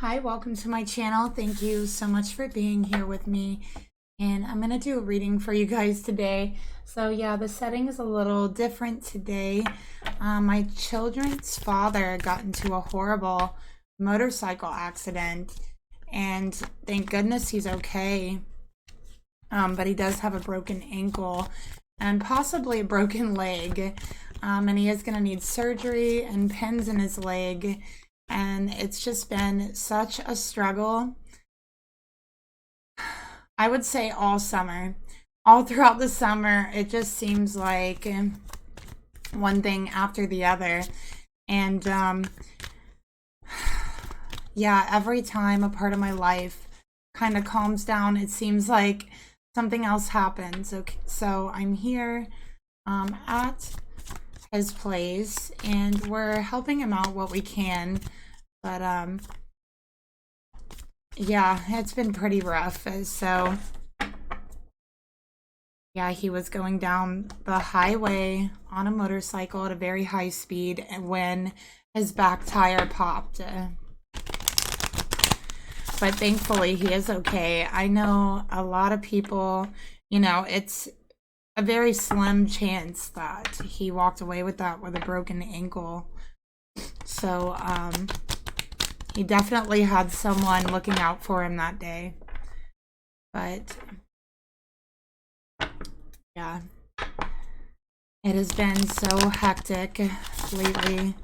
Hi, welcome to my channel. Thank you so much for being here with me. And I'm going to do a reading for you guys today. So yeah, the setting is a little different today. My children's father got into a horrible motorcycle accident. And thank goodness he's okay. But he does have a broken ankle and possibly a broken leg. And he is going to need surgery and pins in his leg. And it's just been such a struggle. I would say all summer. All throughout the summer, it just seems like one thing after the other. And yeah, every time a part of my life kind of calms down, it seems like something else happens. Okay, so I'm here at his place and we're helping him out what we can. But yeah, it's been pretty rough. So yeah, he was going down the highway on a motorcycle at a very high speed when his back tire popped. But thankfully he is okay. I know a lot of people, you know, it's a very slim chance that he walked away with that with a broken ankle. So he definitely had someone looking out for him that day. But yeah, it has been so hectic lately,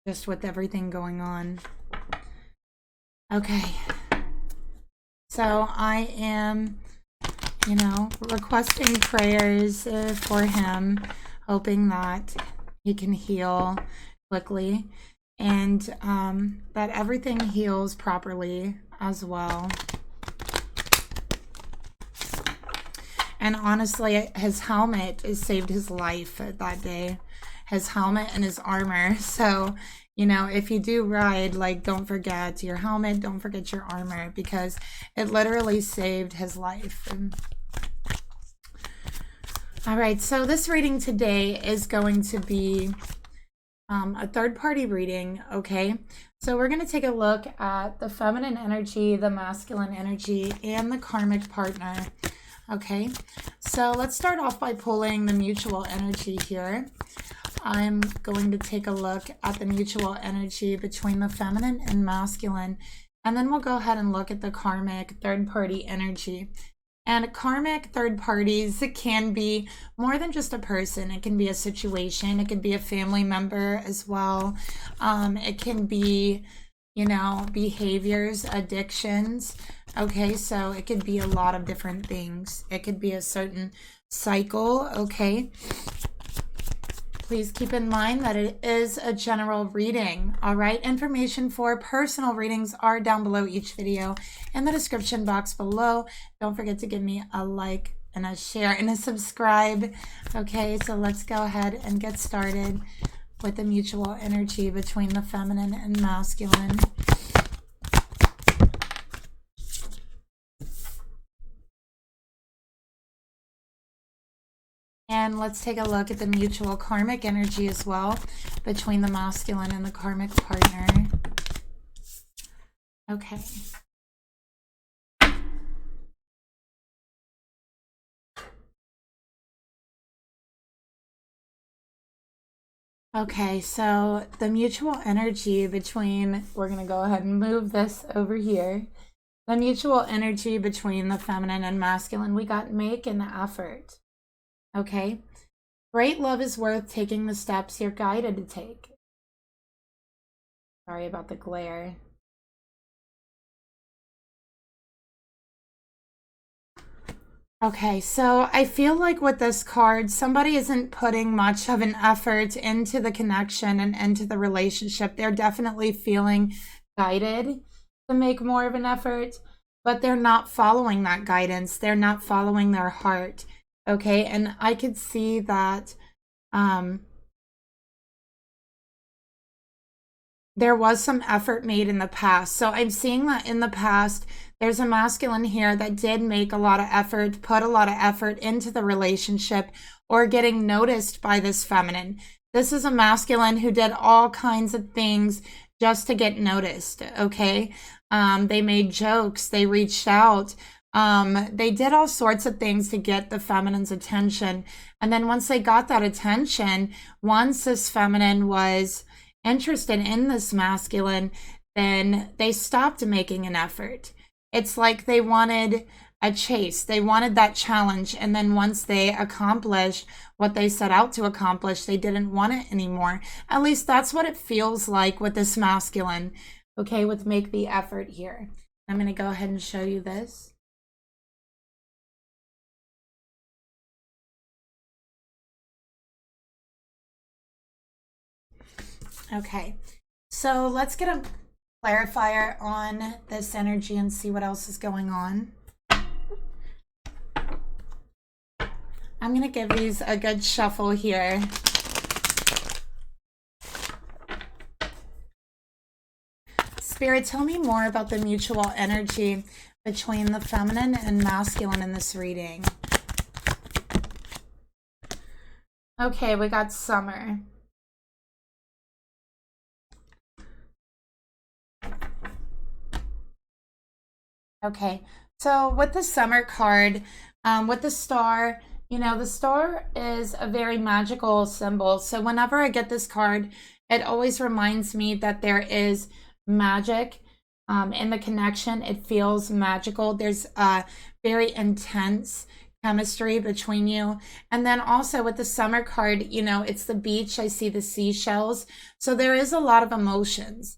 just with everything going on. Okay, so I am, you know, requesting prayers for him, hoping that he can heal quickly. And that everything heals properly as well. And honestly, his helmet has saved his life that day. His helmet and his armor. So, you know, if you do ride, like, don't forget your helmet, don't forget your armor, because it literally saved his life. All right, so this reading today is going to be a third-party reading, okay? So we're going to take a look at the feminine energy, the masculine energy, and the karmic partner, okay? So let's start off by pulling the mutual energy here. I'm going to take a look at the mutual energy between the feminine and masculine, and then we'll go ahead and look at the karmic third-party energy. And karmic third parties, it can be more than just a person. It can be a situation. It could be a family member as well. It can be, you know, behaviors, addictions. Okay, so it could be a lot of different things. It could be a certain cycle, okay? Please keep in mind that it is a general reading, all right? Information for personal readings are down below each video in the description box below. Don't forget to give me a like and a share and a subscribe, okay? So let's go ahead and get started with the mutual energy between the feminine and masculine. And let's take a look at the mutual karmic energy as well between the masculine and the karmic partner. Okay. Okay, so the mutual energy between, we're going to go ahead and move this over here. The mutual energy between the feminine and masculine, we got make an effort. Okay, great love is worth taking the steps you're guided to take. Sorry about the glare. Okay, so I feel like with this card, somebody isn't putting much of an effort into the connection and into the relationship. They're definitely feeling guided to make more of an effort, but they're not following that guidance. They're not following their heart. Okay, and I could see that there was some effort made in the past. So I'm seeing that in the past, there's a masculine here that did make a lot of effort, put a lot of effort into the relationship or getting noticed by this feminine. This is a masculine who did all kinds of things just to get noticed, okay? They made jokes, they reached out, they did all sorts of things to get the feminine's attention. And then once they got that attention, once this feminine was interested in this masculine, then they stopped making an effort. It's like they wanted a chase. They wanted that challenge. And then once they accomplished what they set out to accomplish, they didn't want it anymore. At least that's what it feels like with this masculine. Okay, with make the effort here. I'm going to go ahead and show you this. Okay, so let's get a clarifier on this energy and see what else is going on. I'm going to give these a good shuffle here. Spirit, tell me more about the mutual energy between the feminine and masculine in this reading. Okay, we got Summer. Okay, so with the Summer card, with the star, you know, the star is a very magical symbol. So whenever I get this card, it always reminds me that there is magic in the connection. It feels magical. There's a very intense chemistry between you. And then also with the Summer card, you know, it's the beach. I see the seashells. So there is a lot of emotions.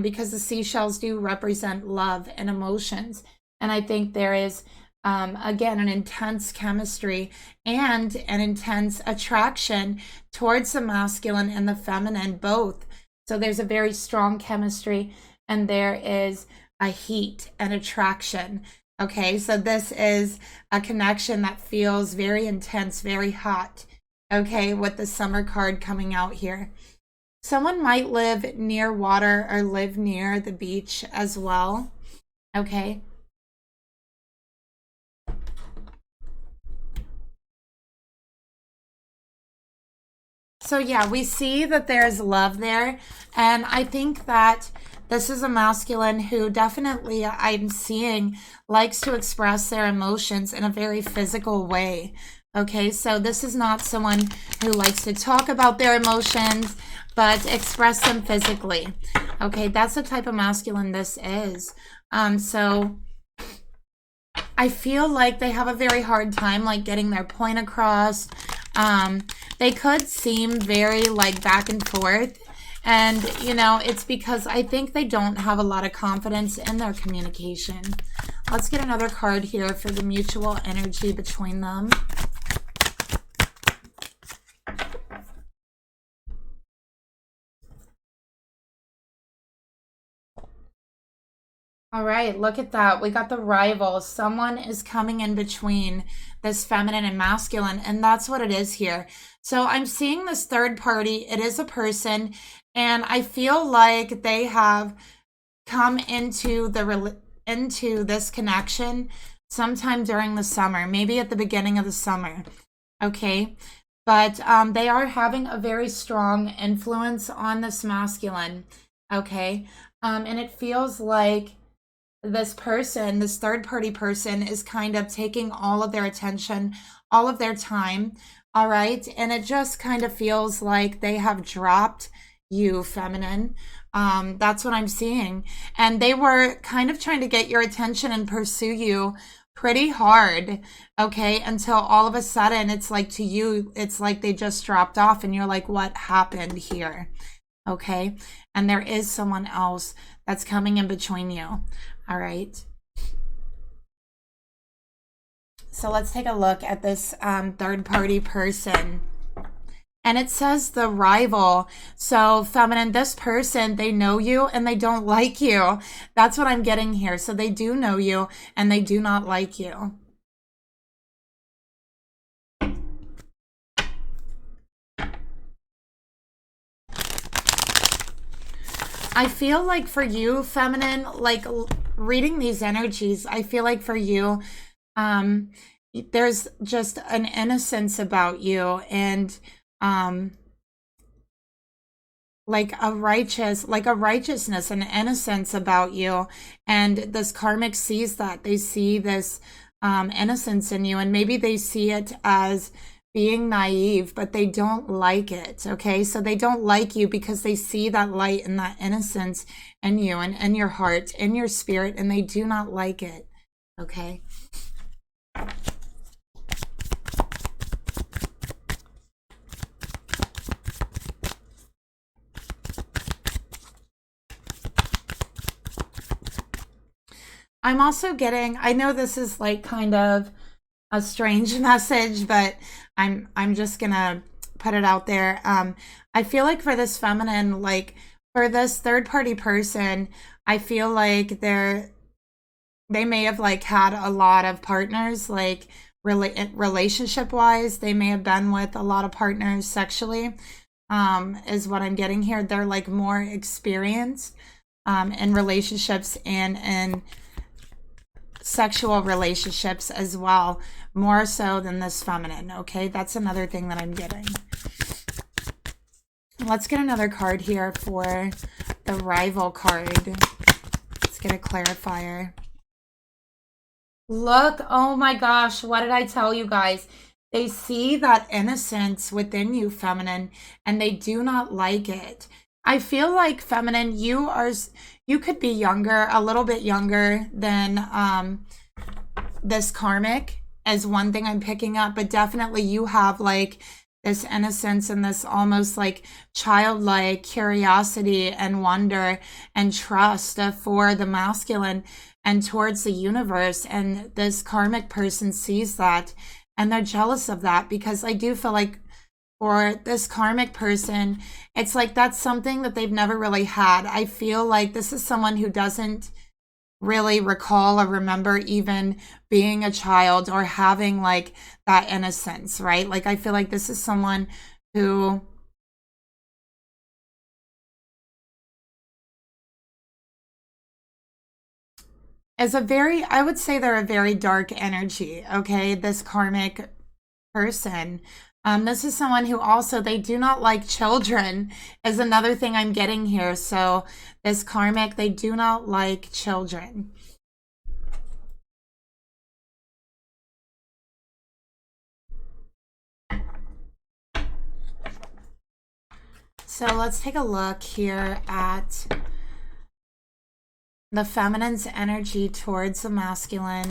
Because the seashells do represent love and emotions. And I think there is, again, an intense chemistry and an intense attraction towards the masculine and the feminine, both. So there's a very strong chemistry and there is a heat and attraction. Okay, so this is a connection that feels very intense, very hot. Okay, with the Summer card coming out here. Someone might live near water or live near the beach as well. Okay. So yeah, we see that there's love there. And I think that this is a masculine who definitely, I'm seeing, likes to express their emotions in a very physical way. Okay, so this is not someone who likes to talk about their emotions, but express them physically. Okay, that's the type of masculine this is. So I feel like they have a very hard time like getting their point across. They could seem very like back and forth. And, you know, it's because I think they don't have a lot of confidence in their communication. Let's get another card here for the mutual energy between them. All right, look at that. We got the rival. Someone is coming in between this feminine and masculine, and that's what it is here. So I'm seeing this third party. It is a person, and I feel like they have come into this connection sometime during the summer, maybe at the beginning of the summer. Okay, but they are having a very strong influence on this masculine. Okay, and it feels like this person, this third party person, is kind of taking all of their attention, all of their time. All right. And it just kind of feels like they have dropped you, feminine. That's what I'm seeing. And they were kind of trying to get your attention and pursue you pretty hard. Okay. Until all of a sudden, it's like to you, it's like they just dropped off and you're like, what happened here? Okay. And there is someone else that's coming in between you. All right. So let's take a look at this third party person. And it says the rival. So feminine, this person, they know you and they don't like you. That's what I'm getting here. So they do know you and they do not like you. I feel like for you, feminine, like reading these energies, I feel like for you, there's just an innocence about you, and like a righteousness and innocence about you. And this karmic sees that. They see this innocence in you, and maybe they see it as being naive, but they don't like it. Okay, so they don't like you because they see that light and that innocence in you and in your heart, in your spirit, and they do not like it. Okay. I'm also getting, I know this is like kind of a strange message, but I'm just gonna put it out there. I feel like for this feminine, like for this third party person, I feel like they may have like had a lot of partners, like relationship wise. They may have been with a lot of partners sexually, is what I'm getting here. They're like more experienced in relationships and in sexual relationships as well, more so than this feminine. Okay, that's another thing that I'm getting. Let's get another card here for the rival card. Let's get a clarifier. Look, oh my gosh, what did I tell you guys? They see that innocence within you, feminine, and they do not like it. I feel like, feminine, you could be younger, a little bit younger than this karmic, as one thing I'm picking up, but definitely you have like this innocence and this almost like childlike curiosity and wonder and trust for the masculine and towards the universe. And this karmic person sees that and they're jealous of that, because I do feel like for this karmic person, it's like that's something that they've never really had. I feel like this is someone who doesn't really recall or remember even being a child or having like that innocence, right? Like I feel like this is someone who is I would say they're a very dark energy, okay? This karmic person. This is someone who also, they do not like children, is another thing I'm getting here. So this karmic, they do not like children. So let's take a look here at the feminine's energy towards the masculine.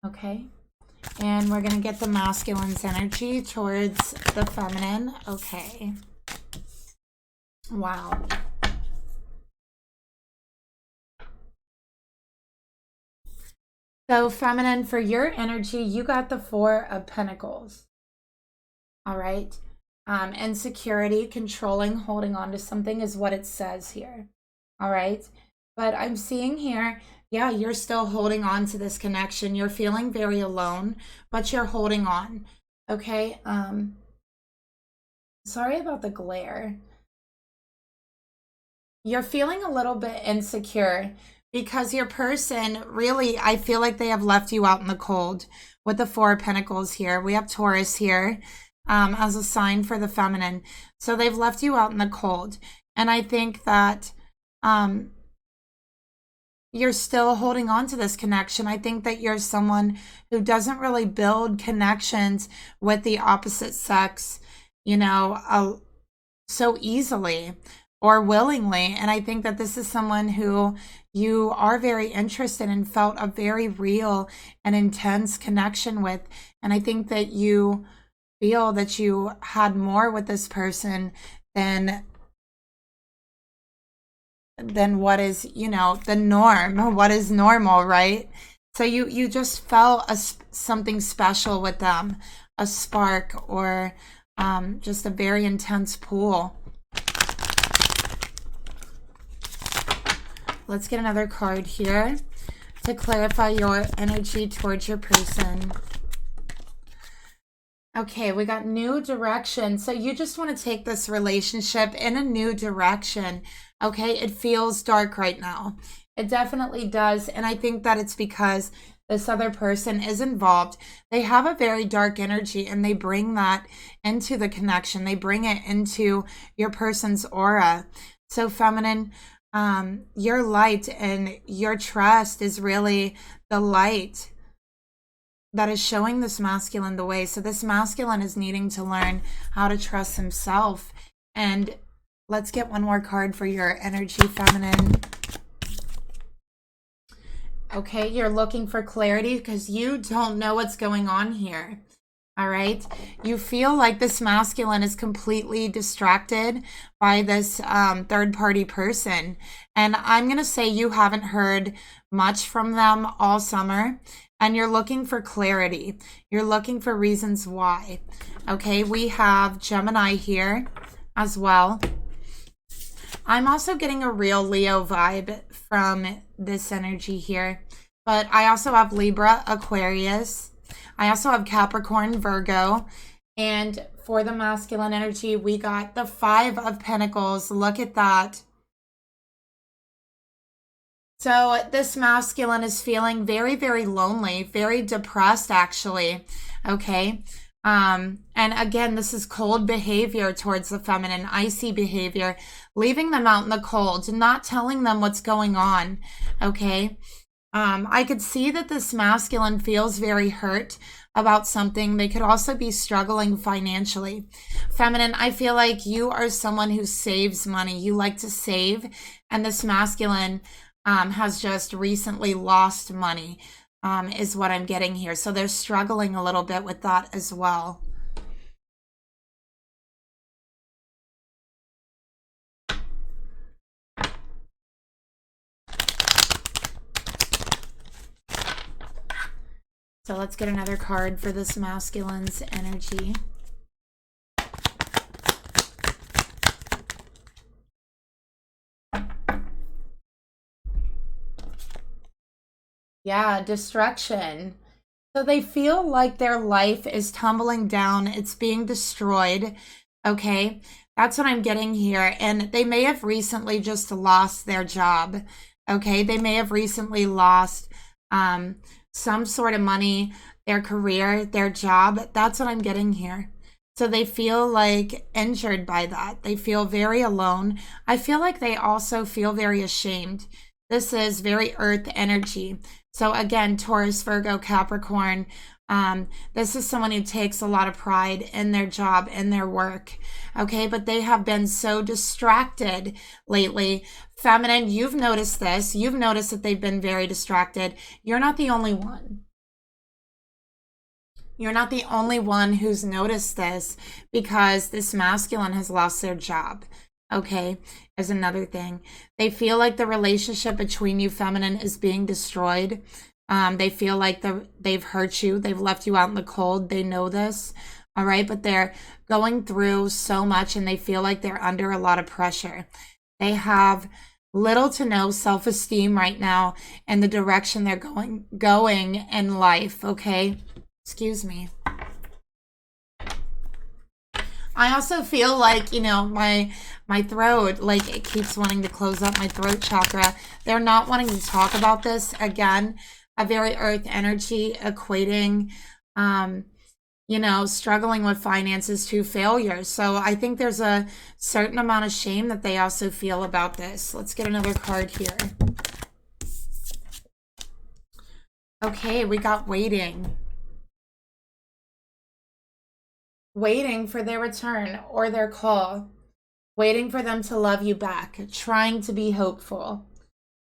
Okay, and we're going to get the masculine's energy towards the feminine. Okay. Wow. So feminine, for your energy, you got the Four of Pentacles. All right. Insecurity, controlling, holding on to something is what it says here. All right. But I'm seeing here, yeah, you're still holding on to this connection. You're feeling very alone, but you're holding on. Okay. Sorry about the glare. You're feeling a little bit insecure because your person really, I feel like they have left you out in the cold with the Four of Pentacles here. We have Taurus here as a sign for the feminine. So they've left you out in the cold. And I think that you're still holding on to this connection. I think that you're someone who doesn't really build connections with the opposite sex, you know, so easily or willingly. And I think that this is someone who you are very interested in, felt a very real and intense connection with. And I think that you feel that you had more with this person than what is, you know, the norm, what is normal, right? So you just felt something special with them, a spark, or just a very intense pull. Let's get another card here to clarify your energy towards your person. Okay, we got new direction. So you just want to take this relationship in a new direction. Okay, it feels dark right now. It definitely does. And I think that it's because this other person is involved. They have a very dark energy and they bring that into the connection. They bring it into your person's aura. So feminine, your light and your trust is really the light that is showing this masculine the way. So this masculine is needing to learn how to trust himself. And let's get one more card for your energy, feminine. Okay, you're looking for clarity because you don't know what's going on here. All right. You feel like this masculine is completely distracted by this third party person. And I'm going to say you haven't heard much from them all summer. And you're looking for clarity. You're looking for reasons why. Okay, we have Gemini here as well. I'm also getting a real Leo vibe from this energy here. But I also have Libra, Aquarius. I also have Capricorn, Virgo. And for the masculine energy, we got the 5 of Pentacles. Look at that. So this masculine is feeling very, very lonely, very depressed, actually. Okay. And again, this is cold behavior towards the feminine, icy behavior, leaving them out in the cold, not telling them what's going on. Okay. I could see that this masculine feels very hurt about something. They could also be struggling financially. Feminine, I feel like you are someone who saves money. You like to save. And this masculine has just recently lost money, is what I'm getting here. So they're struggling a little bit with that as well. So let's get another card for this masculine's energy. Yeah, destruction. So they feel like their life is tumbling down. It's being destroyed. Okay, that's what I'm getting here. And they may have recently just lost their job. Okay, they may have recently lost some sort of money, their career, their job. That's what I'm getting here. So they feel like injured by that. They feel very alone. I feel like they also feel very ashamed. This is very earth energy. So again, Taurus, Virgo, Capricorn, this is someone who takes a lot of pride in their job, in their work. Okay, but they have been so distracted lately. Feminine, you've noticed this. You've noticed that they've been very distracted. You're not the only one. You're not the only one who's noticed this, because this masculine has lost their job. Okay, is another thing. They feel like the relationship between you, feminine, is being destroyed. They feel like they've hurt you. They've left you out in the cold. They know this. All right, but they're going through so much and they feel like they're under a lot of pressure. They have little to no self-esteem right now in the direction they're going in life. Okay, excuse me. I also feel like, you know, my throat, like it keeps wanting to close up, my throat chakra. They're not wanting to talk about this. Again, a very earth energy equating, you know, struggling with finances to failure. So I think there's a certain amount of shame that they also feel about this. Let's get another card here. Okay, we got waiting. Waiting for their return or their call. Waiting for them to love you back. Trying to be hopeful.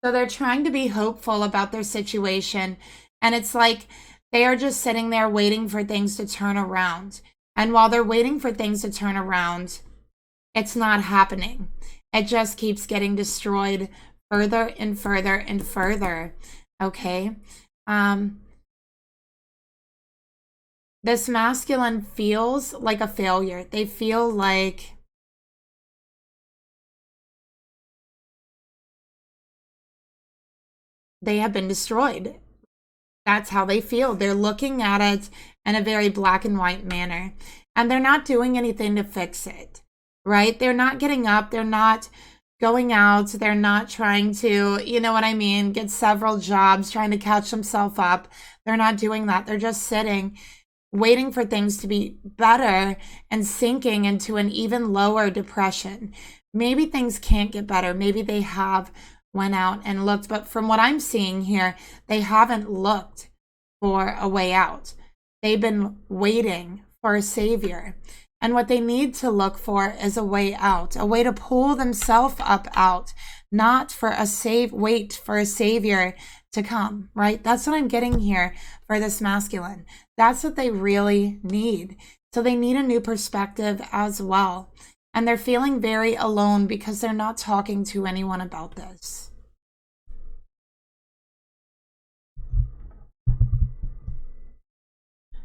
So they're trying to be hopeful about their situation. And it's like they are just sitting there waiting for things to turn around. And while they're waiting for things to turn around, it's not happening. It just keeps getting destroyed further and further and further. Okay? This masculine feels like a failure. They feel like they have been destroyed. That's how they feel. They're looking at it in a very black and white manner. And they're not doing anything to fix it, right? They're not getting up. They're not going out. They're not trying to, you know what I mean, get several jobs, trying to catch themselves up. They're not doing that. They're just sitting, waiting for things to be better and sinking into an even lower depression. Maybe things can't get better. Maybe they have went out and looked, but from what I'm seeing here, they haven't looked for a way out. They've been waiting for a savior. And what they need to look for is a way out, a way to pull themselves up out, not for a wait for a savior to come, right? That's what I'm getting here for this masculine. That's what they really need. So they need a new perspective as well. And they're feeling very alone because they're not talking to anyone about this.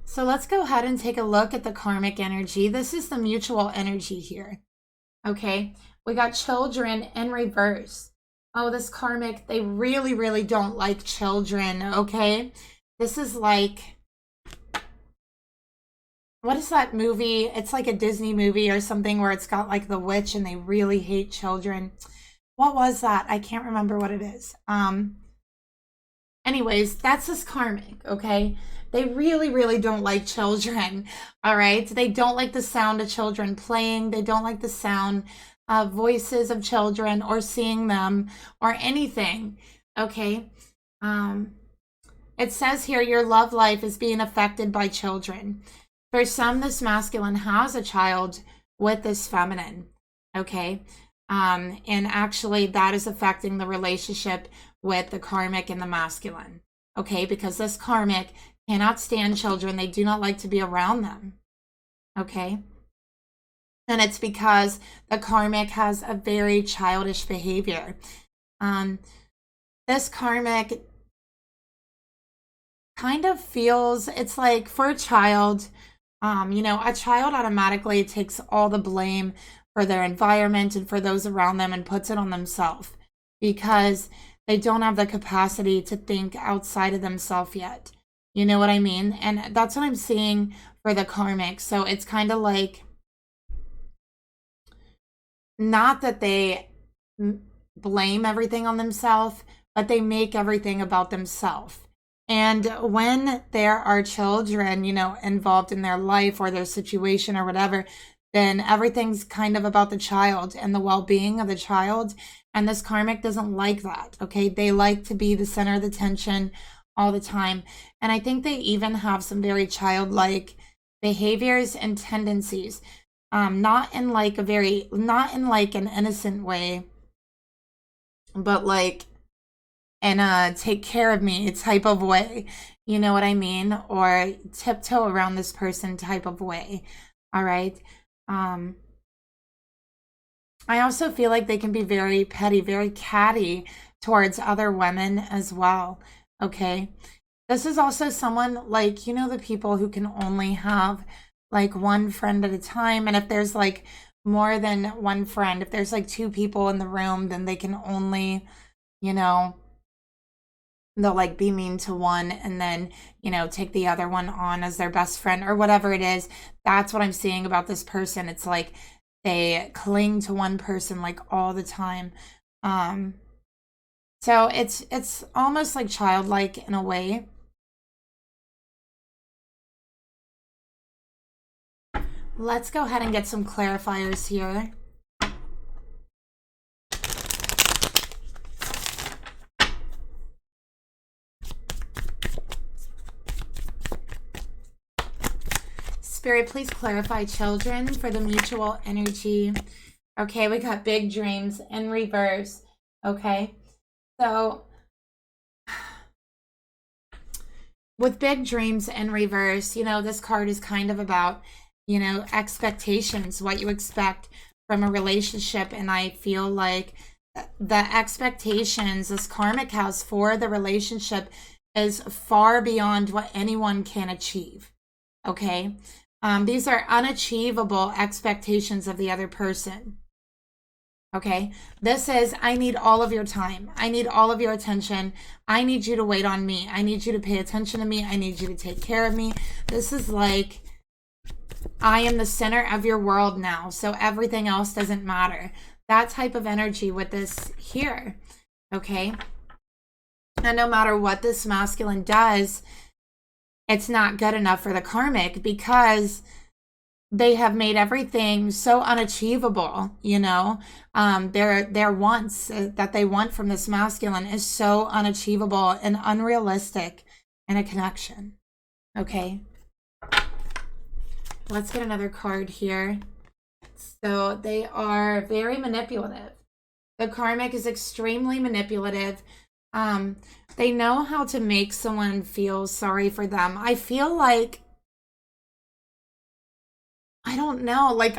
So let's go ahead and take a look at the karmic energy. This is the mutual energy here. Okay, we got children in reverse. Oh, this karmic, they really, really don't like children, okay? This is like, what is that movie? It's like a Disney movie or something where it's got like the witch and they really hate children. What was that? I can't remember what it is. Anyways, that's this karmic, okay? They really, really don't like children, all right? They don't like the sound of children playing. They don't like the sound of voices of children or seeing them or anything, okay? It says here, your love life is being affected by children. For some, this masculine has a child with this feminine, okay? And actually, that is affecting the relationship with the karmic and the masculine, okay? Because this karmic cannot stand children. They do not like to be around them, okay? And it's because the karmic has a very childish behavior. This karmic kind of feels, it's like for a child, you know, a child automatically takes all the blame for their environment and for those around them and puts it on themselves because they don't have the capacity to think outside of themselves yet. You know what I mean? And that's what I'm seeing for the karmic. So it's kind of like, not that they blame everything on themselves, but they make everything about themselves. And when there are children, you know, involved in their life or their situation or whatever, then everything's kind of about the child and the well-being of the child. And this karmic doesn't like that, okay? They like to be the center of the attention all the time. And I think they even have some very childlike behaviors and tendencies, not in like an innocent way, but like in a take care of me type of way, you know what I mean? Or tiptoe around this person type of way, all right? I also feel like they can be very petty, very catty towards other women as well, okay? This is also someone like, you know, the people who can only have like one friend at a time. And if there's like more than one friend, if there's like two people in the room, then they can only, you know, they'll like be mean to one and then, you know, take the other one on as their best friend or whatever it is. That's what I'm seeing about this person. It's like they cling to one person like all the time. So it's almost like childlike in a way. Let's go ahead and get some clarifiers here. Spirit, please clarify children for the mutual energy. Okay, we got big dreams in reverse. Okay, so with big dreams in reverse, you know, this card is kind of about, you know, expectations, what you expect from a relationship. And I feel like the expectations this karmic has for the relationship is far beyond what anyone can achieve. Okay. These are unachievable expectations of the other person. Okay. This is, I need all of your time. I need all of your attention. I need you to wait on me. I need you to pay attention to me. I need you to take care of me. This is like, I am the center of your world now, so everything else doesn't matter. That type of energy with this here, okay? And no matter what this masculine does, it's not good enough for the karmic because they have made everything so unachievable, you know? Their wants that they want from this masculine is so unachievable and unrealistic in a connection, okay? Let's get another card here. So they are very manipulative. The karmic is extremely manipulative. They know how to make someone feel sorry for them. I feel like, I don't know, like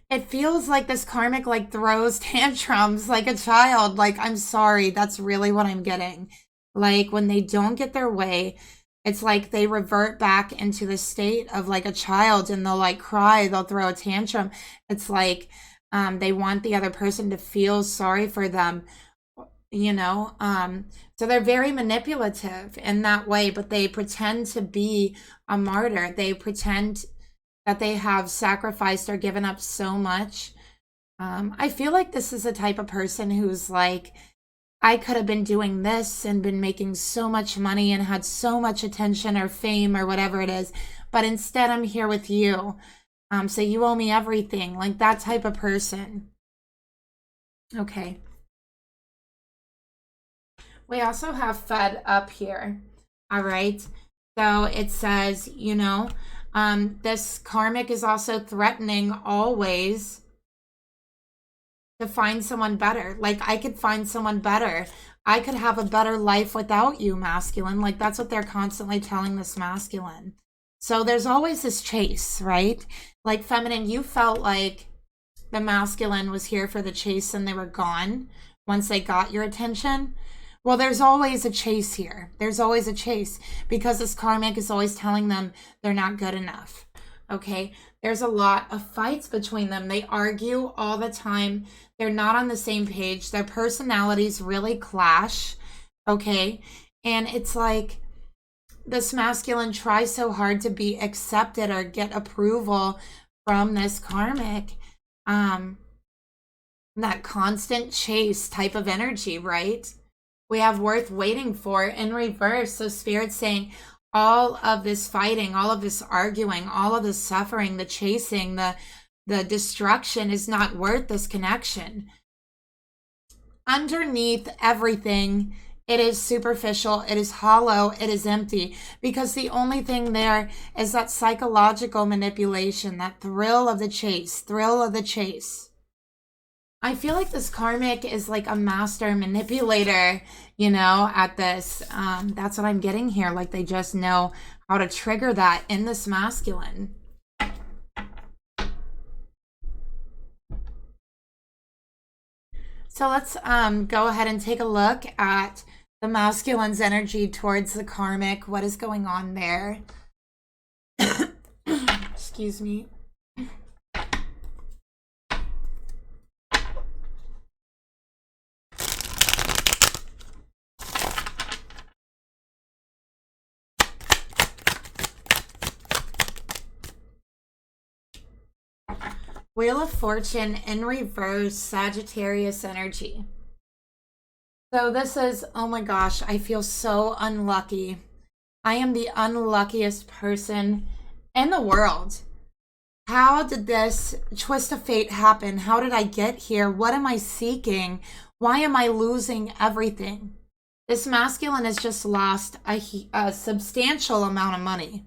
it feels like this karmic like throws tantrums like a child. Like, I'm sorry, that's really what I'm getting. Like when they don't get their way, it's like they revert back into the state of like a child, and they'll like cry, they'll throw a tantrum. It's like they want the other person to feel sorry for them, you know? So they're very manipulative in that way, but they pretend to be a martyr. They pretend that they have sacrificed or given up so much. I feel like this is the type of person who's like, I could have been doing this and been making so much money and had so much attention or fame or whatever it is, but instead I'm here with you. So you owe me everything, like that type of person. Okay. We also have fed up here. All right. So it says, you know, this karmic is also threatening always to find someone better. Like, I could find someone better. I could have a better life without you, masculine. Like, that's what they're constantly telling this masculine. So there's always this chase, right? Like, feminine, you felt like the masculine was here for the chase and they were gone once they got your attention. Well, there's always a chase here. There's always a chase because this karmic is always telling them they're not good enough. Okay, there's a lot of fights between them. They argue all the time. They're not on the same page. Their personalities really clash. Okay, and it's like this masculine tries so hard to be accepted or get approval from this karmic. That constant chase type of energy, right? We have worth waiting for in reverse. So Spirit's saying, all of this fighting, all of this arguing, all of this suffering, the chasing, the destruction is not worth this connection. Underneath everything, it is superficial, it is hollow, it is empty, because the only thing there is that psychological manipulation, that thrill of the chase, I feel like this karmic is like a master manipulator, you know, at this. That's what I'm getting here. Like, they just know how to trigger that in this masculine. So let's go ahead and take a look at the masculine's energy towards the karmic. What is going on there? Excuse me. Wheel of Fortune in reverse, Sagittarius energy. So this is, oh my gosh, I feel so unlucky. I am the unluckiest person in the world. How did this twist of fate happen? How did I get here? What am I seeking? Why am I losing everything? This masculine has just lost a substantial amount of money.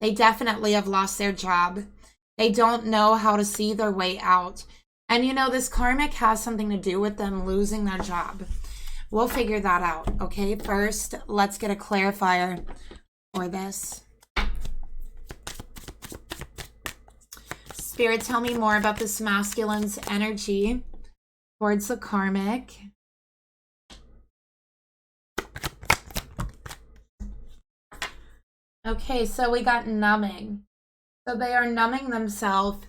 They definitely have lost their job. They don't know how to see their way out. And you know, this karmic has something to do with them losing their job. We'll figure that out, okay? First, let's get a clarifier for this. Spirit, tell me more about this masculine's energy towards the karmic. Okay, so we got numbing. So they are numbing themselves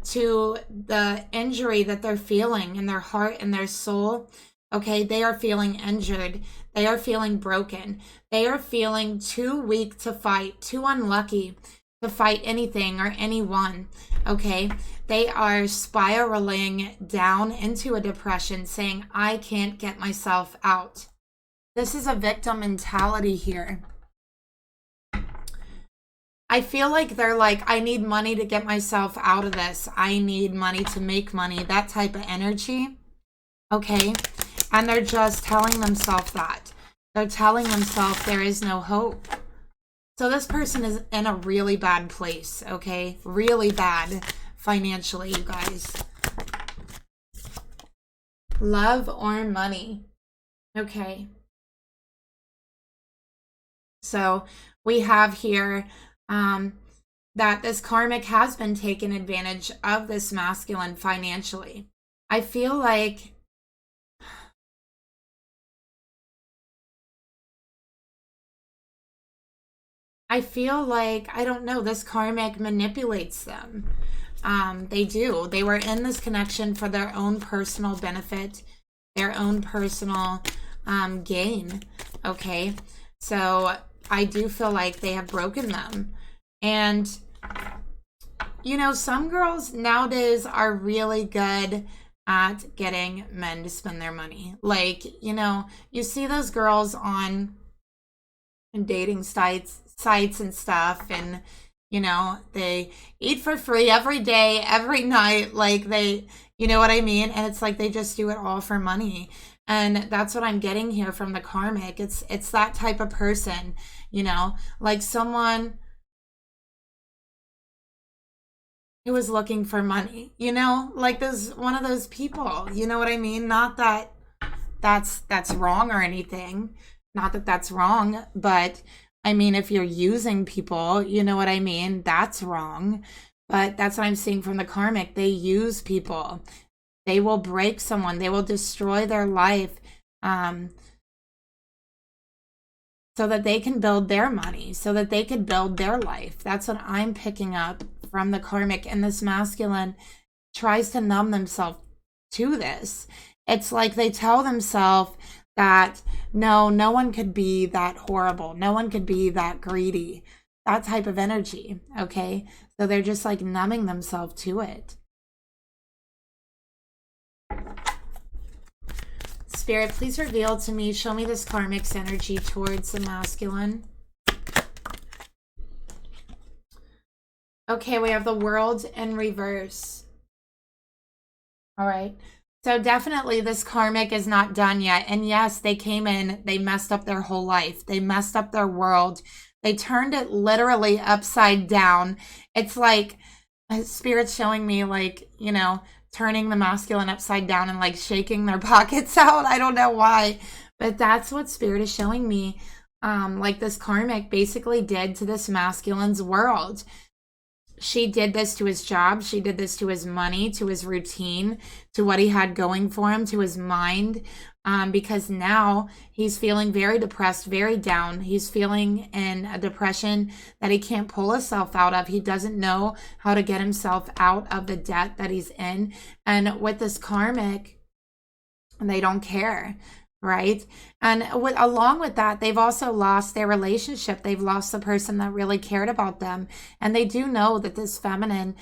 to the injury that they're feeling in their heart and their soul. Okay, they are feeling injured. They are feeling broken. They are feeling too weak to fight, too unlucky to fight anything or anyone, okay? They are spiraling down into a depression, saying, I can't get myself out. This is a victim mentality here. I feel like they're like, I need money to get myself out of this. I need money to make money, that type of energy, okay? And they're just telling themselves that. They're telling themselves there is no hope. So this person is in a really bad place, okay? Really bad financially, you guys. Love or money, okay? So we have here that this karmic has been taking advantage of this masculine financially. I feel like I don't know, this karmic manipulates them. They do. They were in this connection for their own personal benefit, their own personal gain, okay? So I do feel like they have broken them. And, you know, some girls nowadays are really good at getting men to spend their money. Like, you know, you see those girls on dating sites and stuff, and you know, they eat for free every day, every night, like they, you know what I mean? And it's like they just do it all for money. And that's what I'm getting here from the karmic. It's that type of person, you know, like someone who is looking for money, you know, like this one of those people, you know what I mean? Not that that's wrong or anything, not that that's wrong, but I mean, if you're using people, you know what I mean? That's wrong. But that's what I'm seeing from the karmic. They use people. They will break someone. They will destroy their life so that they can build their money, so that they can build their life. That's what I'm picking up from the karmic. And this masculine tries to numb themselves to this. It's like they tell themselves that no one could be that horrible, no one could be that greedy, that type of energy, okay? So they're just like numbing themselves to it. Spirit, please reveal to me, show me this karmic's energy towards the masculine. Okay, we have the World in reverse. All right. So definitely this karmic is not done yet. And yes, they came in, they messed up their whole life. They messed up their world. They turned it literally upside down. It's like Spirit's showing me, like, you know, turning the masculine upside down and like shaking their pockets out. I don't know why, but that's what Spirit is showing me. Like this karmic basically did to this masculine's world. She did this to his job. She did this to his money, to his routine, to what he had going for him, to his mind, because now he's feeling very depressed, very down. He's feeling in a depression that he can't pull himself out of. He doesn't know how to get himself out of the debt that he's in. And with this karmic, they don't care. Right? And along with that, they've also lost their relationship. They've lost the person that really cared about them. And they do know that this feminine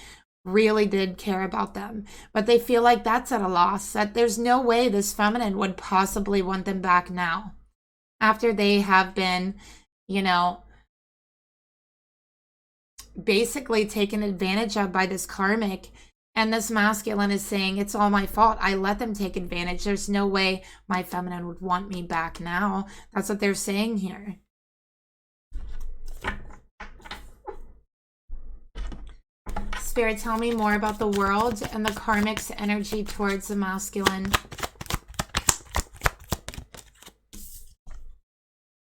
really did care about them. But they feel like that's at a loss, that there's no way this feminine would possibly want them back now. After they have been, you know, basically taken advantage of by this karmic. And this masculine is saying, it's all my fault. I let them take advantage. There's no way my feminine would want me back now. That's what they're saying here. Spirit, tell me more about the world and the karmic's energy towards the masculine.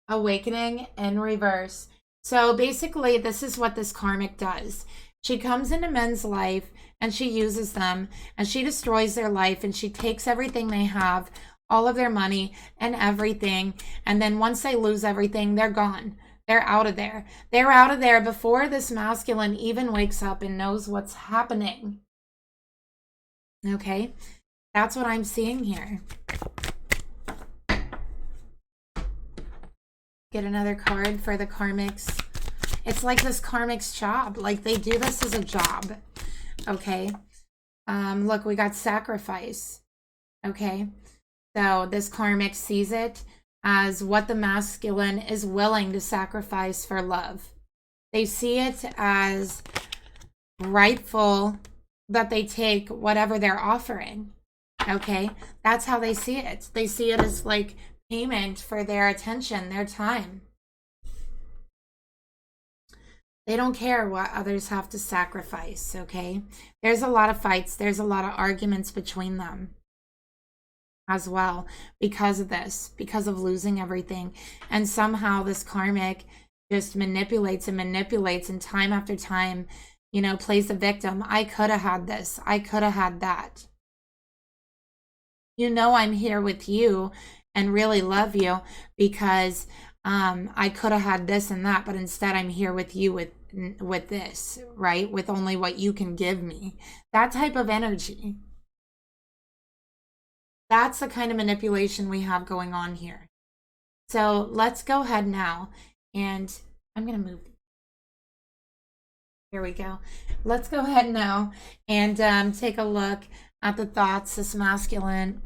Awakening in reverse. So basically, this is what this karmic does. She comes into men's life and she uses them and she destroys their life and she takes everything they have, all of their money and everything. And then once they lose everything, they're gone. They're out of there. They're out of there before this masculine even wakes up and knows what's happening. Okay? That's what I'm seeing here. Get another card for the Karmic's It's like this Karmic's job. Like they do this as a job. Okay. Look, we got sacrifice. Okay. So this Karmic sees it as what the masculine is willing to sacrifice for love. They see it as rightful that they take whatever they're offering. Okay, that's how they see it. They see it as like payment for their attention, their time. They don't care what others have to sacrifice. Okay, there's a lot of fights, there's a lot of arguments between them as well because of this, because of losing everything. And somehow this Karmic just manipulates and time after time, you know, plays the victim. I could have had this, I could have had that. You know, I'm here with you and really love you because I could have had this and that, but instead I'm here with you with this, right? With only what you can give me. That type of energy. That's the kind of manipulation we have going on here. So let's go ahead now, and I'm going to move. Here we go. Let's go ahead now and take a look at the thoughts this masculine,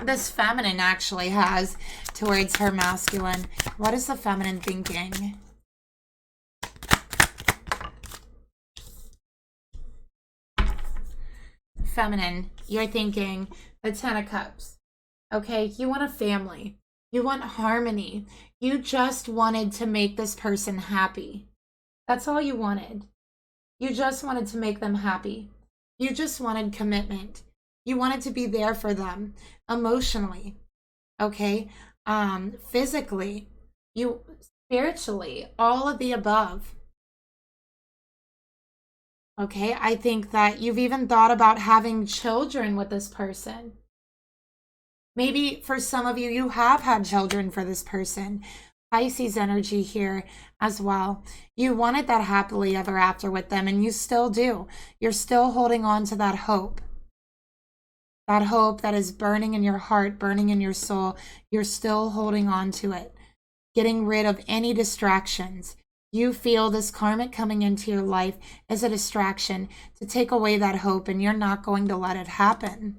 this feminine actually has towards her masculine. What is the feminine thinking? Feminine, you're thinking the 10 of Cups. Okay, you want a family. You want harmony. You just wanted to make this person happy. That's all you wanted. You just wanted to make them happy. You just wanted commitment. You wanted to be there for them emotionally, okay? Physically, you spiritually, all of the above. Okay, I think that you've even thought about having children with this person. Maybe for some of you, you have had children for this person. Pisces energy here as well. You wanted that happily ever after with them, and you still do. You're still holding on to that hope. That hope that is burning in your heart, burning in your soul. You're still holding on to it. Getting rid of any distractions. You feel this karmic coming into your life as a distraction to take away that hope, and you're not going to let it happen.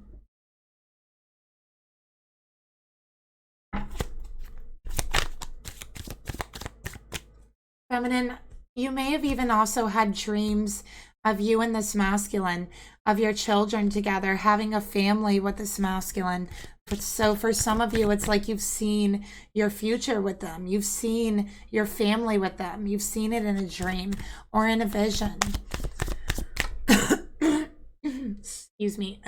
Feminine, you may have even also had dreams of you and this masculine, of your children together, having a family with this masculine. So for some of you, it's like you've seen your future with them. You've seen your family with them. You've seen it in a dream or in a vision. Excuse me.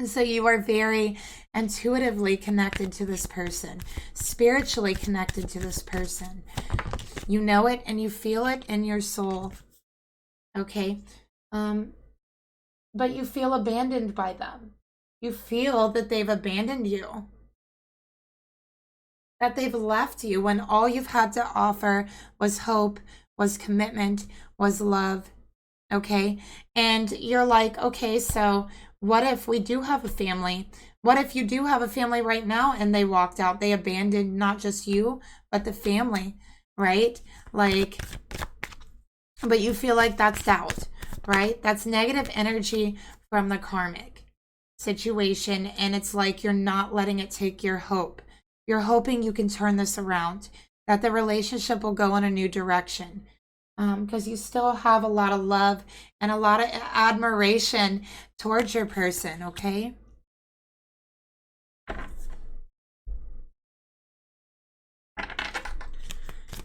So you are very intuitively connected to this person, spiritually connected to this person. You know it and you feel it in your soul. Okay? But you feel abandoned by them. You feel that they've abandoned you. That they've left you when all you've had to offer was hope, was commitment, was love. Okay? And you're like, okay, so what if we do have a family? What if you do have a family right now and they walked out? They abandoned not just you, but the family, right? Like, but you feel like that's doubt, right? That's negative energy from the karmic situation. And it's like you're not letting it take your hope. You're hoping you can turn this around, that the relationship will go in a new direction. Because you still have a lot of love and a lot of admiration towards your person, okay?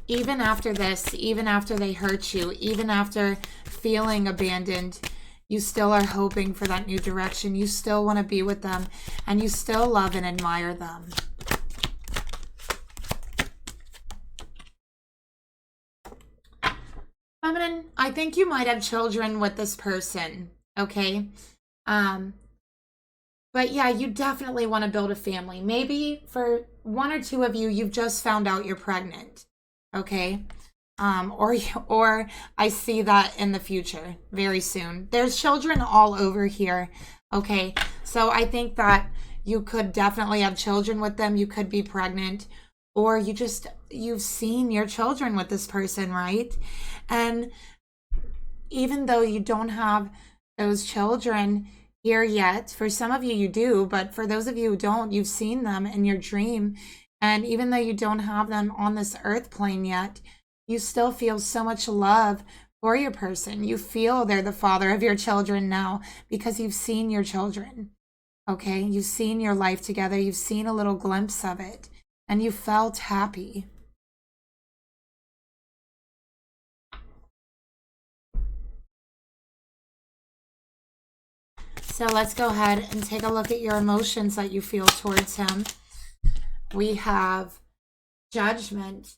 Even after this, even after they hurt you, even after feeling abandoned, you still are hoping for that new direction. You still want to be with them, and you still love and admire them. Feminine, I think you might have children with this person, okay? But yeah, you definitely want to build a family. Maybe for one or two of you, you've just found out you're pregnant, okay? Or I see that in the future very soon. There's children all over here, okay? So I think that you could definitely have children with them. You could be pregnant, or you've seen your children with this person, right? And even though you don't have those children here yet, for some of you, you do, but for those of you who don't, you've seen them in your dream. And even though you don't have them on this earth plane yet, you still feel so much love for your person. You feel they're the father of your children now because you've seen your children, okay? You've seen your life together. You've seen a little glimpse of it, and you felt happy. So let's go ahead and take a look at your emotions that you feel towards him. We have judgment,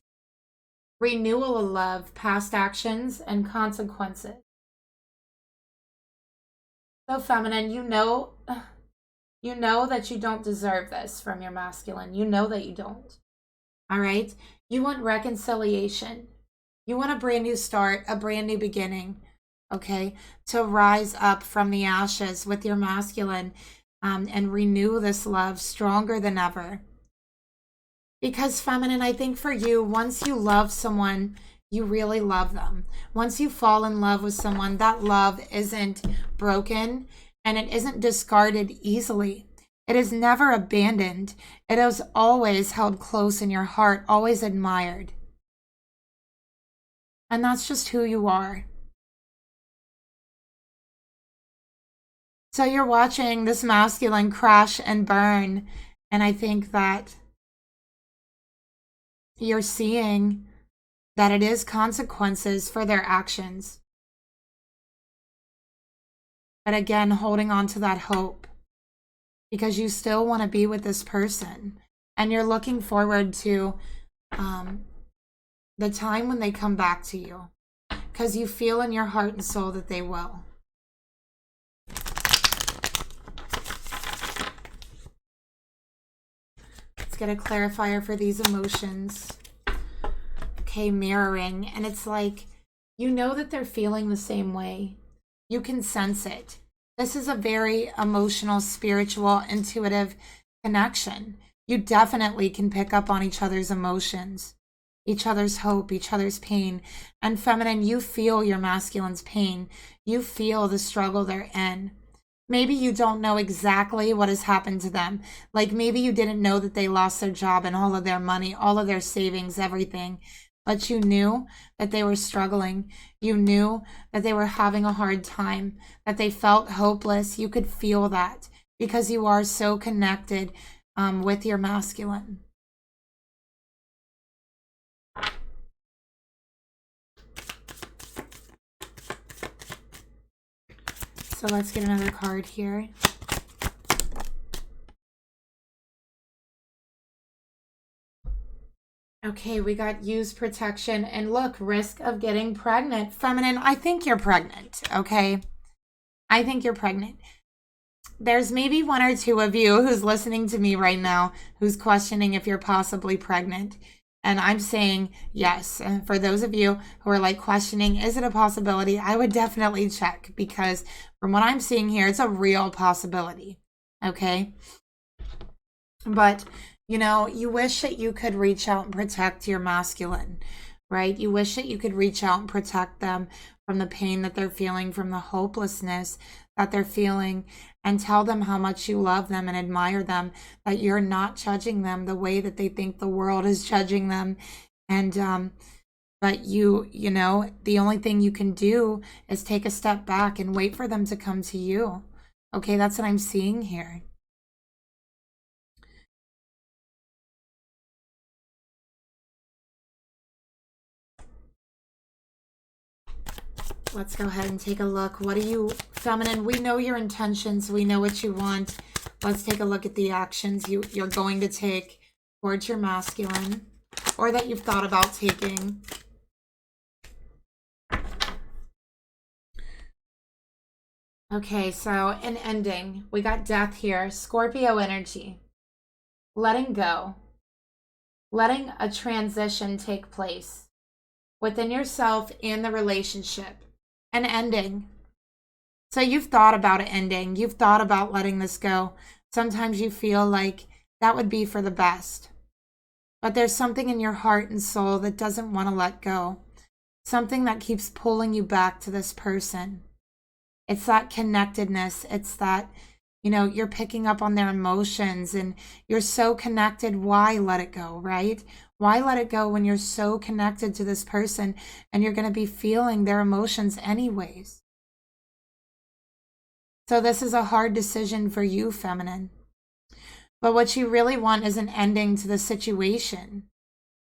renewal of love, past actions, and consequences. So feminine, you know that you don't deserve this from your masculine. You know that you don't. All right? You want reconciliation. You want a brand new start, a brand new beginning, okay? To rise up from the ashes with your masculine and renew this love stronger than ever. Because feminine, I think for you, once you love someone, you really love them. Once you fall in love with someone, that love isn't broken and it isn't discarded easily. It is never abandoned. It is always held close in your heart, always admired. And that's just who you are. So you're watching this masculine crash and burn, and I think that you're seeing that it is consequences for their actions. But again, holding on to that hope because you still want to be with this person and you're looking forward to the time when they come back to you because you feel in your heart and soul that they will. Let's get a clarifier for these emotions. Okay, mirroring. And it's like, you know that they're feeling the same way. You can sense it. This is a very emotional, spiritual, intuitive connection. You definitely can pick up on each other's emotions, each other's hope, each other's pain. And feminine, you feel your masculine's pain. You feel the struggle they're in. Maybe you don't know exactly what has happened to them. Like maybe you didn't know that they lost their job and all of their money, all of their savings, everything. But you knew that they were struggling. You knew that they were having a hard time, that they felt hopeless. You could feel that because you are so connected with your masculine. So let's get another card here. Okay, we got use protection and look, risk of getting pregnant. Feminine, I think you're pregnant, okay? I think you're pregnant. There's maybe one or two of you who's listening to me right now who's questioning if you're possibly pregnant. And I'm saying yes. And for those of you who are like questioning, is it a possibility? I would definitely check because from what I'm seeing here, it's a real possibility, okay? But you know, you wish that you could reach out and protect your masculine, right? You wish that you could reach out and protect them from the pain that they're feeling, from the hopelessness that they're feeling, and tell them how much you love them and admire them, that you're not judging them the way that they think the world is judging them. And, but you know, the only thing you can do is take a step back and wait for them to come to you. Okay, that's what I'm seeing here. Let's go ahead and take a look. What are you, feminine? We know your intentions. We know what you want. Let's take a look at the actions you're going to take towards your masculine or that you've thought about taking. Okay, so an ending. We got death here. Scorpio energy. Letting go. Letting a transition take place within yourself and the relationship. An ending. So you've thought about it ending. You've thought about letting this go. Sometimes you feel like that would be for the best. But there's something in your heart and soul that doesn't want to let go. Something that keeps pulling you back to this person. It's that connectedness. It's that, you're picking up on their emotions and you're so connected. Why let it go, right? Why let it go when you're so connected to this person and you're going to be feeling their emotions anyways? So this is a hard decision for you, feminine. But what you really want is an ending to the situation,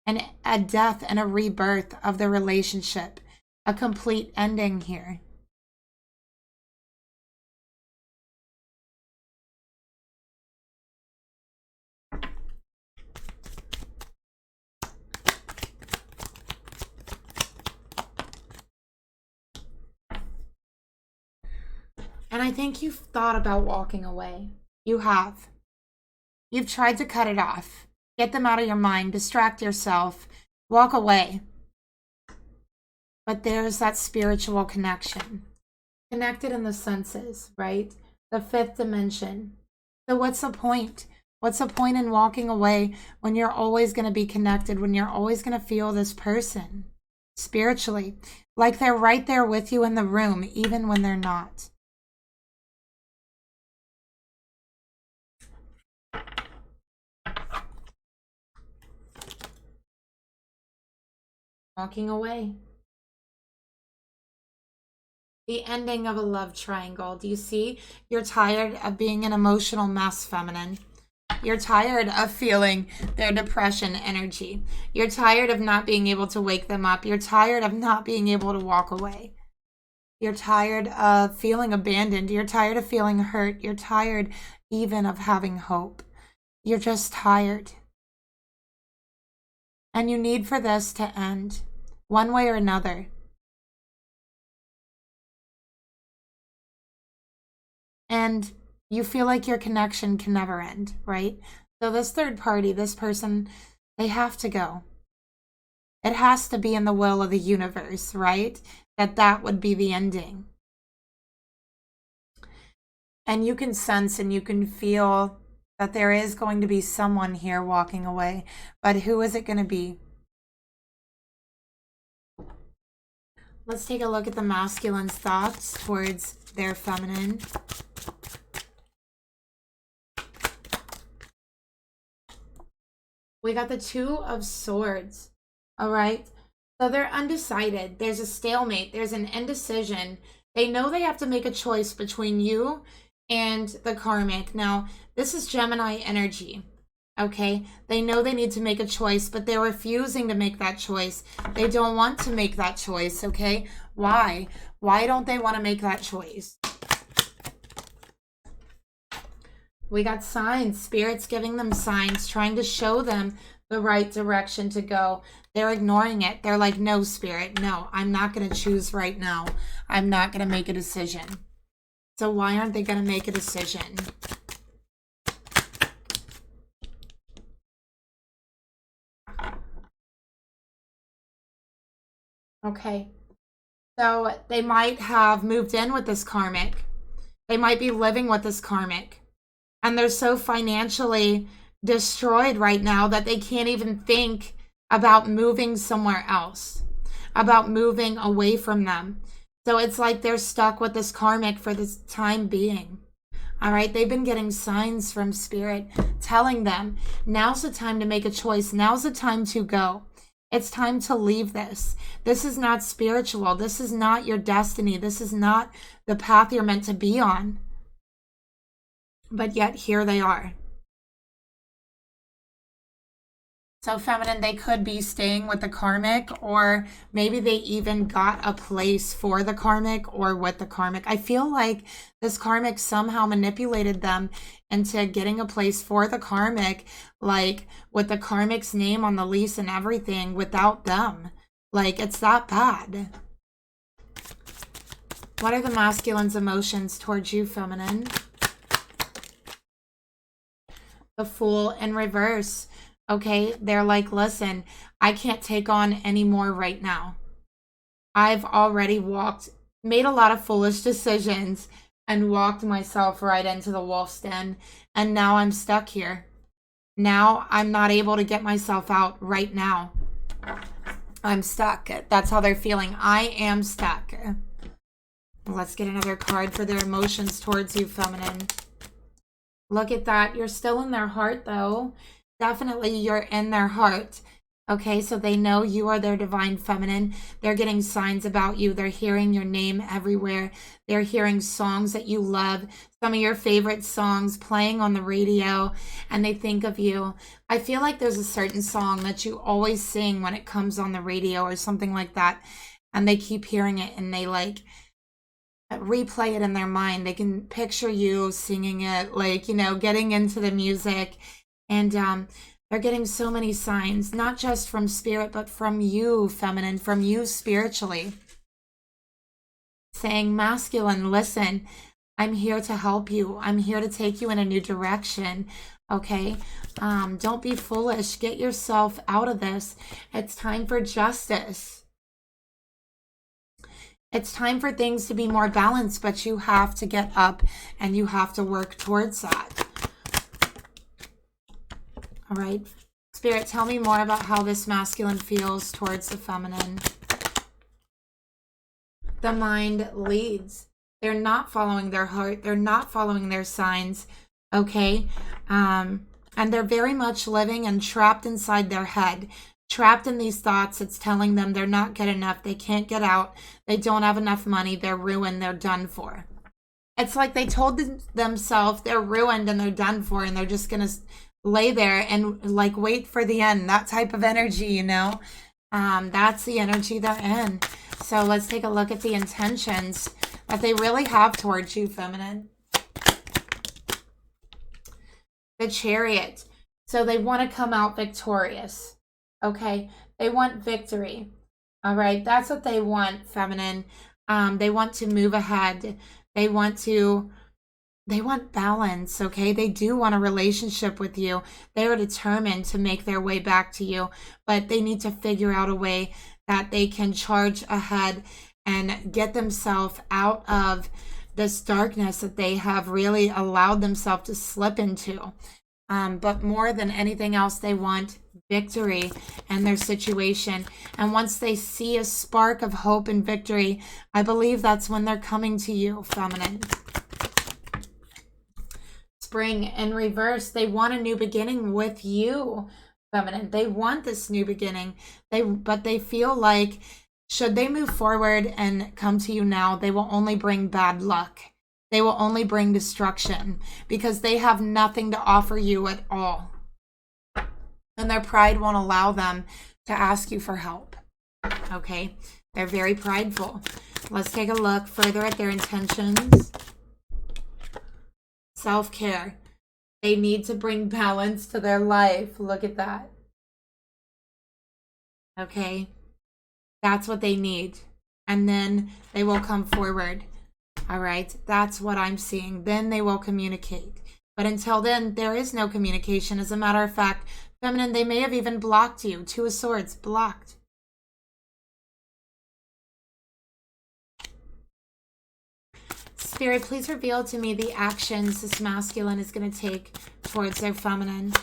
and a death and a rebirth of the relationship, a complete ending here. And I think you've thought about walking away. You have. You've tried to cut it off, get them out of your mind, distract yourself, walk away. But there's that spiritual connection. Connected in the senses, right? The fifth dimension. So what's the point? What's the point in walking away when you're always going to be connected, when you're always going to feel this person spiritually? Like they're right there with you in the room, even when they're not. Walking away. The ending of a love triangle. Do you see? You're tired of being an emotional mess, feminine. You're tired of feeling their depression energy. You're tired of not being able to wake them up. You're tired of not being able to walk away. You're tired of feeling abandoned. You're tired of feeling hurt. You're tired even of having hope. You're just tired. And you need for this to end, one way or another. And you feel like your connection can never end, right? So this third party, this person, they have to go. It has to be in the will of the universe, right? That would be the ending. And you can sense and you can feel that there is going to be someone here walking away. But who is it going to be? Let's take a look at the masculine's thoughts towards their feminine. We got the Two of Swords, all right? So they're undecided. There's a stalemate. There's an indecision. They know they have to make a choice between you and the karmic. Now, this is Gemini energy, okay? They know they need to make a choice, but they're refusing to make that choice. They don't want to make that choice, okay? Why? Why don't they want to make that choice? We got signs, spirits giving them signs, trying to show them the right direction to go. They're ignoring it. They're like, no, spirit, no, I'm not going to choose right now. I'm not going to make a decision. So why aren't they going to make a decision? Okay. So they might have moved in with this karmic. They might be living with this karmic. And they're so financially destroyed right now that they can't even think about moving somewhere else, about moving away from them. So it's like they're stuck with this karmic for this time being. All right, they've been getting signs from spirit telling them, now's the time to make a choice. Now's the time to go. It's time to leave this. This is not spiritual. This is not your destiny. This is not the path you're meant to be on. But yet here they are. So feminine, they could be staying with the karmic, or maybe they even got a place for the karmic or with the karmic. I feel like this karmic somehow manipulated them into getting a place for the karmic, like with the karmic's name on the lease and everything without them. Like, it's that bad. What are the masculine's emotions towards you, feminine? The Fool in reverse. Okay, they're like, listen, I can't take on any more right now. I've already made a lot of foolish decisions and walked myself right into the wolf's den, and now I'm stuck here. now I'm not able to get myself out right now. I'm stuck. That's how they're feeling. I am stuck. Let's get another card for their emotions towards you, feminine. Look at that. You're still in their heart, though. Definitely you're in their heart. Okay, so they know you are their divine feminine. They're getting signs about you. They're hearing your name everywhere. They're hearing songs that you love, some of your favorite songs playing on the radio, and they think of you. I feel like there's a certain song that you always sing when it comes on the radio or something like that, and they keep hearing it and they like replay it in their mind. They can picture you singing it, like, you know, getting into the music, and they're getting so many signs, not just from spirit, but from you, feminine, from you spiritually. Saying, masculine, listen, I'm here to help you. I'm here to take you in a new direction, okay? Don't be foolish. Get yourself out of this. It's time for justice. It's time for things to be more balanced, but you have to get up and you have to work towards that. All right. Spirit, tell me more about how this masculine feels towards the feminine. The mind leads. They're not following their heart. They're not following their signs. Okay. And they're very much living and trapped inside their head. Trapped in these thoughts. It's telling them they're not good enough. They can't get out. They don't have enough money. They're ruined. They're done for. It's like they told themselves they're ruined and they're done for, and they're just going to lay there and like wait for the end. That type of energy, you know. That's the energy they're in. So let's take a look at the intentions that they really have towards you, feminine. The Chariot. So they want to come out victorious. Okay. They want victory. All right. That's what they want, feminine. They want to move ahead. They want balance, okay? They do want a relationship with you. They are determined to make their way back to you, but they need to figure out a way that they can charge ahead and get themselves out of this darkness that they have really allowed themselves to slip into. But more than anything else, they want victory in their situation. And once they see a spark of hope and victory, I believe that's when they're coming to you, feminine. Spring in reverse. They want a new beginning with you, feminine. They want this new beginning. But they feel like should they move forward and come to you now, they will only bring bad luck. They will only bring destruction because they have nothing to offer you at all. And their pride won't allow them to ask you for help. Okay? They're very prideful. Let's take a look further at their intentions. Self-care. They need to bring balance to their life. Look at that. Okay? That's what they need. And then they will come forward. All right? That's what I'm seeing. Then they will communicate. But until then, there is no communication. As a matter of fact, feminine, they may have even blocked you. Two of Swords, blocked. Spirit, please reveal to me the actions this masculine is going to take towards their feminine.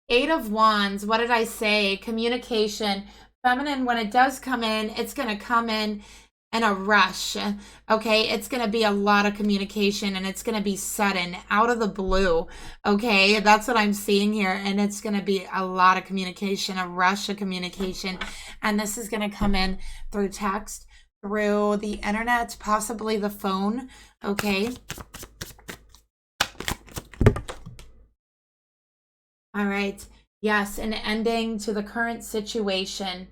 Eight of Wands. What did I say? Communication. Feminine, when it does come in, it's going to come in a rush. Okay, it's going to be a lot of communication, and it's going to be sudden, out of the blue. Okay, that's what I'm seeing here, and it's going to be a lot of communication, a rush of communication, and this is going to come in through text, through the internet, possibly the phone. Okay. All right. Yes, an ending to the current situation.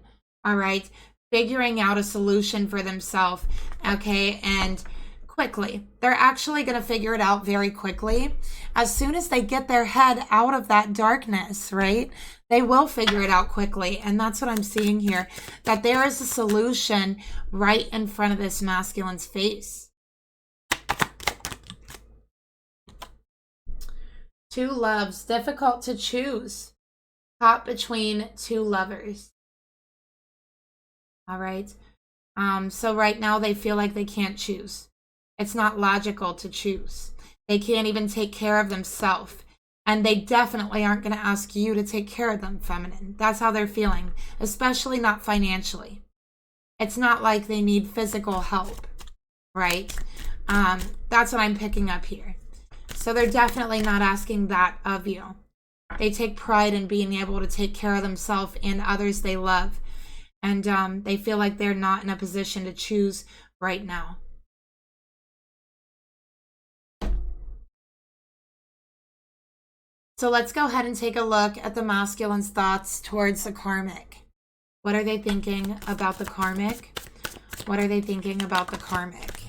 All right. Figuring out a solution for themselves. Okay. And quickly. They're actually going to figure it out very quickly. As soon as they get their head out of that darkness, right? They will figure it out quickly. And that's what I'm seeing here. That there is a solution right in front of this masculine's face. Two loves. Difficult to choose. Caught between two lovers. All right. So right now they feel like they can't choose. It's not logical to choose. They can't even take care of themselves. And they definitely aren't going to ask you to take care of them, feminine. That's how they're feeling, especially not financially. It's not like they need physical help, right? That's what I'm picking up here. So they're definitely not asking that of you. They take pride in being able to take care of themselves and others they love. And they feel like they're not in a position to choose right now. So let's go ahead and take a look at the masculine's thoughts towards the karmic. What are they thinking about the karmic? What are they thinking about the karmic?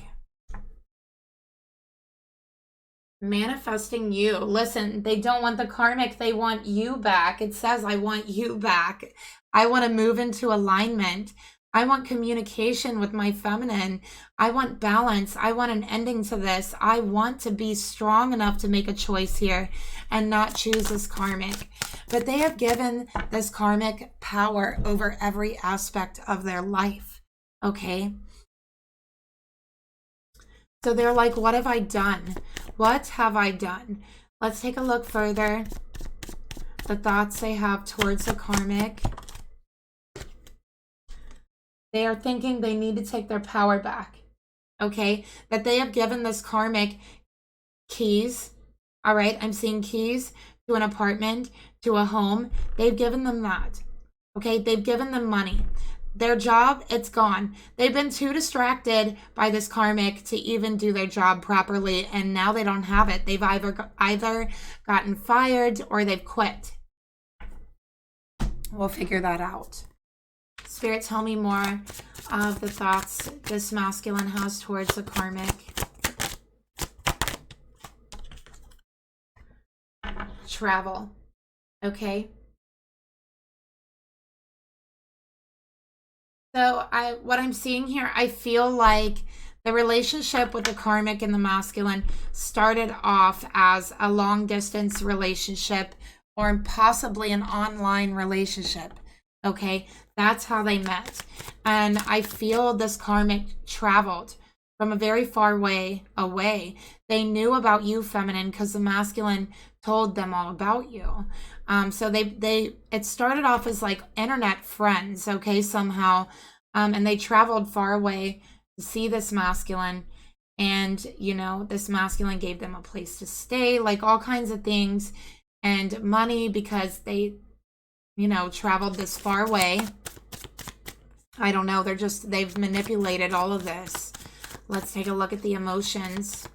Manifesting you. Listen, they don't want the karmic. They want you back. It says, I want you back. I want to move into alignment. I want communication with my feminine. I want balance. I want an ending to this. I want to be strong enough to make a choice here and not choose this karmic. But they have given this karmic power over every aspect of their life. Okay? So they're like, what have I done? What have I done? Let's take a look further. The thoughts they have towards the karmic. They are thinking they need to take their power back. Okay? That they have given this karmic keys. All right? I'm seeing keys to an apartment, to a home. They've given them that. Okay? They've given them money. Their job, it's gone. They've been too distracted by this karmic to even do their job properly, and now they don't have it. They've either gotten fired or they've quit. We'll figure that out. Spirit, tell me more of the thoughts this masculine has towards the karmic. Travel. Okay. So what I'm seeing here, I feel like the relationship with the karmic and the masculine started off as a long distance relationship or possibly an online relationship. Okay, that's how they met. And I feel this karmic traveled from a very far way away. They knew about you, feminine, because the masculine told them all about you. So it started off as like internet friends, okay, somehow. And they traveled far away to see this masculine. And, you know, this masculine gave them a place to stay, like all kinds of things, and money because they, you know, traveled this far away. I don't know. They've manipulated all of this. Let's take a look at the emotions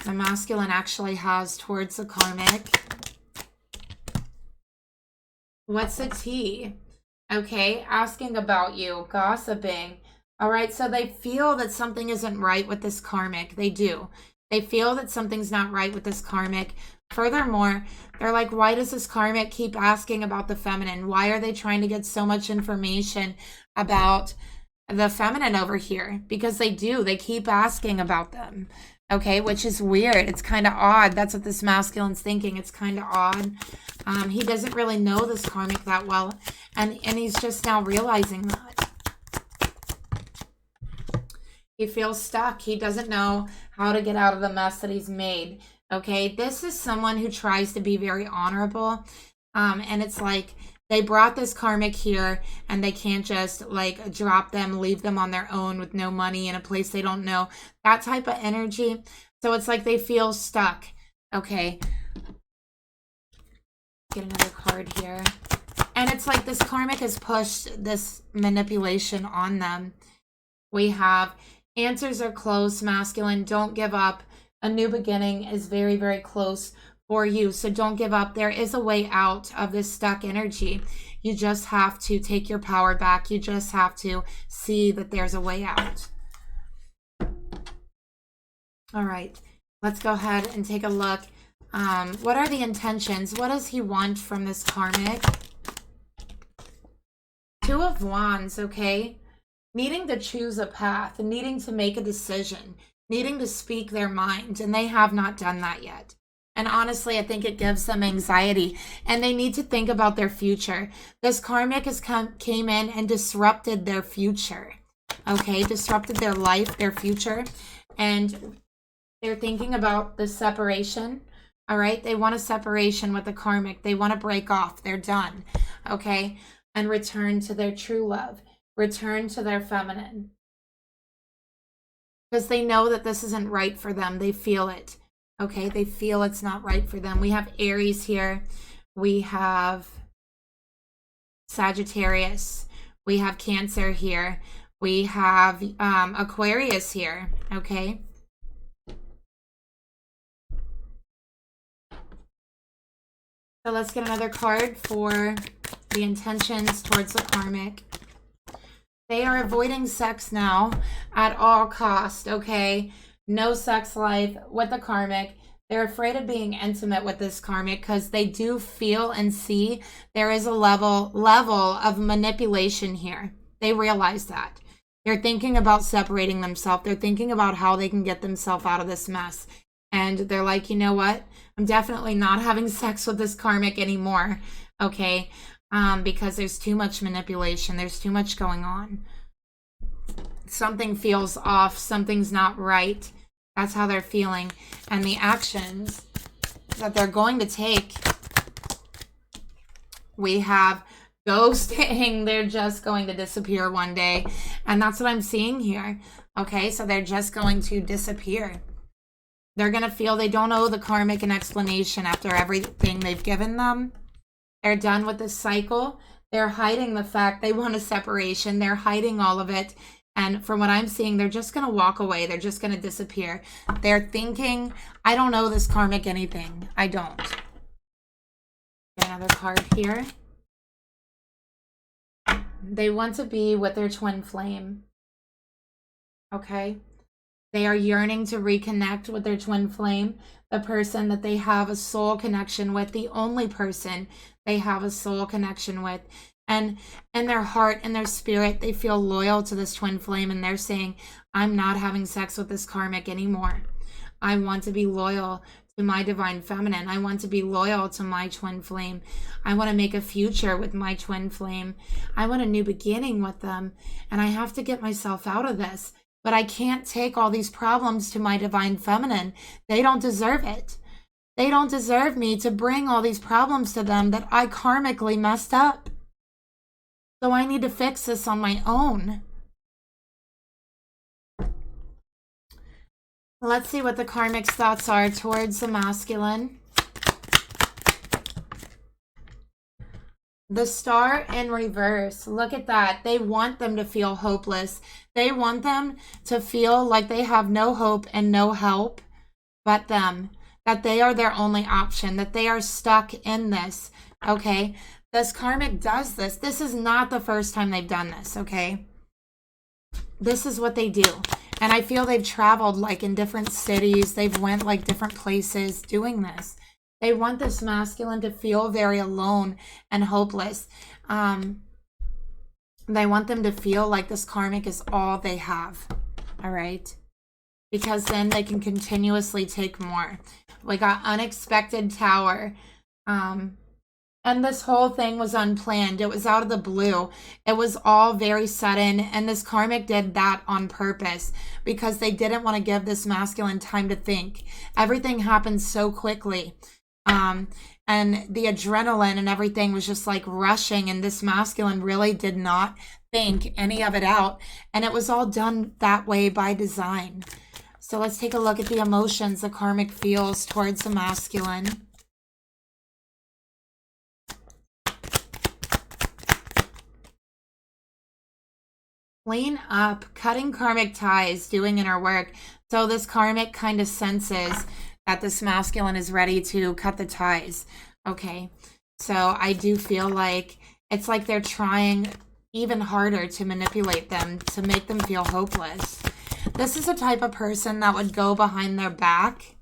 the masculine actually has towards the karmic. What's the tea? Okay, asking about you, gossiping. All right, so they feel that something isn't right with this karmic. They do. They feel that something's not right with this karmic. Furthermore, they're like, why does this karmic keep asking about the feminine? Why are they trying to get so much information about the feminine over here? Because they do. They keep asking about them. Okay, which is weird. It's kind of odd. That's what this masculine's thinking. It's kind of odd. He doesn't really know this karmic that well, and he's just now realizing that. He feels stuck. He doesn't know how to get out of the mess that he's made. Okay, this is someone who tries to be very honorable, and it's like they brought this karmic here and they can't just like drop them, leave them on their own with no money in a place they don't know. That type of energy. So it's like they feel stuck. Okay. Get another card here. And it's like this karmic has pushed this manipulation on them. We have answers are close, masculine. Don't give up. A new beginning is very, very close for you. So don't give up. There is a way out of this stuck energy. You just have to take your power back. You just have to see that there's a way out. All right. Let's go ahead and take a look. What are the intentions? What does he want from this karmic? Two of Wands, okay? Needing to choose a path, needing to make a decision, needing to speak their mind, and they have not done that yet. And honestly, I think it gives them anxiety, and they need to think about their future. This karmic came in and disrupted their future, okay? Disrupted their life, their future, and They're thinking about the separation. All right. They want a separation with the karmic. They want to break off. They're done. Okay. And return to their true love. Return to their feminine. Because they know that this isn't right for them. They feel it. Okay. They feel it's not right for them. We have Aries here. We have Sagittarius. We have Cancer here. We have Aquarius here. Okay. So let's get another card for the intentions towards the karmic. They are avoiding sex now at all cost, okay? No sex life with the karmic. They're afraid of being intimate with this karmic because they do feel and see there is a level of manipulation here. They realize that. They're thinking about separating themselves. They're thinking about how they can get themselves out of this mess. And they're like, you know what? I'm definitely not having sex with this karmic anymore, okay? Because there's too much manipulation. There's too much going on. Something feels off. Something's not right. That's how they're feeling. And the actions that they're going to take, we have ghosting. They're just going to disappear one day. And that's what I'm seeing here, okay? So they're just going to disappear. They're going to feel they don't owe the karmic an explanation after everything they've given them. They're done with this cycle. They're hiding the fact they want a separation. They're hiding all of it. And from what I'm seeing, they're just going to walk away. They're just going to disappear. They're thinking, I don't owe this karmic anything. I don't. Get another card here. They want to be with their twin flame. Okay? They are yearning to reconnect with their twin flame, the person that they have a soul connection with, the only person they have a soul connection with. And in their heart and their spirit, they feel loyal to this twin flame, and they're saying, I'm not having sex with this karmic anymore. I want to be loyal to my divine feminine. I want to be loyal to my twin flame. I want to make a future with my twin flame. I want a new beginning with them, and I have to get myself out of this. But I can't take all these problems to my divine feminine. They don't deserve it. They don't deserve me to bring all these problems to them that I karmically messed up. So I need to fix this on my own. Let's see what the karmic's thoughts are towards the masculine. The star in reverse. Look at that. They want them to feel hopeless. They want them to feel like they have no hope and no help but them. That they are their only option. That they are stuck in this. Okay? This karmic does this. This is not the first time they've done this. Okay? This is what they do. And I feel they've traveled like in different cities. They've went like different places doing this. They want this masculine to feel very alone and hopeless. They want them to feel like this karmic is all they have. All right? Because then they can continuously take more. We got unexpected tower. And this whole thing was unplanned. It was out of the blue. It was all very sudden. And this karmic did that on purpose because they didn't want to give this masculine time to think. Everything happened so quickly. And the adrenaline and everything was just like rushing, and this masculine really did not think any of it out, and it was all done that way by design. So let's take a look at the emotions the karmic feels towards the masculine. Clean up, cutting karmic ties, doing inner work. So this karmic kind of senses that this masculine is ready to cut the ties. Okay, so I do feel like it's like they're trying even harder to manipulate them, to make them feel hopeless. This is a type of person that would go behind their back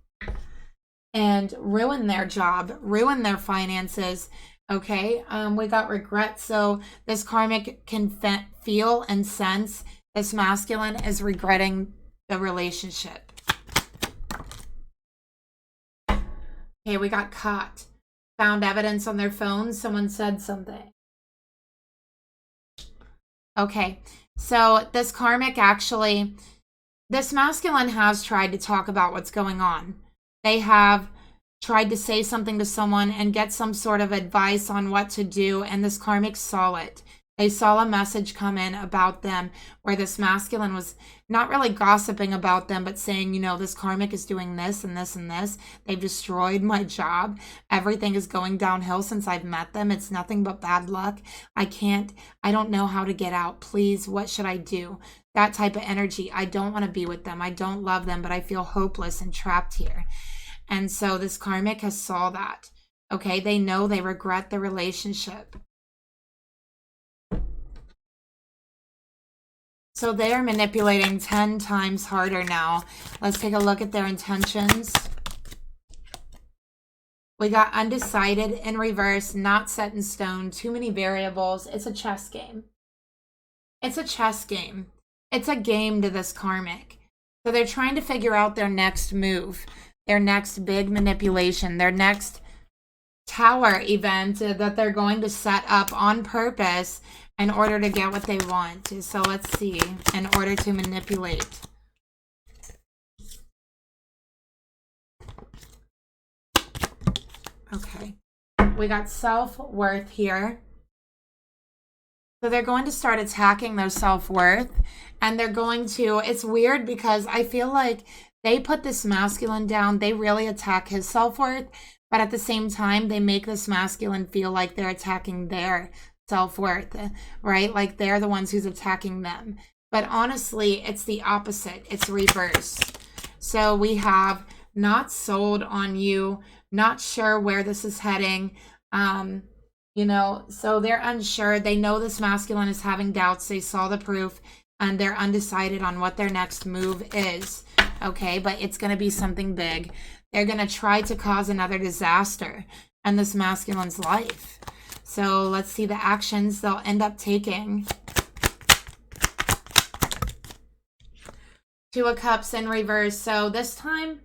and ruin their job, ruin their finances. Okay, we got regret. So this karmic can feel and sense this masculine is regretting the relationship. Okay, we got caught. Found evidence on their phone. Someone said something. Okay, so this karmic actually, this masculine has tried to talk about what's going on. They have tried to say something to someone and get some sort of advice on what to do, and this karmic saw it. They saw a message come in about them where this masculine was not really gossiping about them, but saying, you know, this karmic is doing this and this and this. They've destroyed my job. Everything is going downhill since I've met them. It's nothing but bad luck. I don't know how to get out. Please, what should I do? That type of energy. I don't want to be with them. I don't love them, but I feel hopeless and trapped here. And so this karmic has saw that. Okay, they know they regret the relationship. So they are manipulating 10 times harder now. Let's take a look at their intentions. We got undecided in reverse, not set in stone, too many variables. It's a chess game. It's a chess game. It's a game to this karmic. So they're trying to figure out their next move, their next big manipulation, their next tower event that they're going to set up on purpose in order to get what they want. So let's see, in order to manipulate. Okay, we got self-worth here. So they're going to start attacking their self-worth, and they're going to, it's weird because I feel like they put this masculine down, they really attack his self-worth, but at the same time, they make this masculine feel like they're attacking their self-worth, right? Like they're the ones who's attacking them. But honestly, it's the opposite. It's reverse. So we have not sold on you, not sure where this is heading. You know, so they're unsure. They know this masculine is having doubts. They saw the proof and they're undecided on what their next move is. Okay, but it's going to be something big. They're going to try to cause another disaster in this masculine's life. So let's see the actions they'll end up taking. Two of Cups in reverse. So this time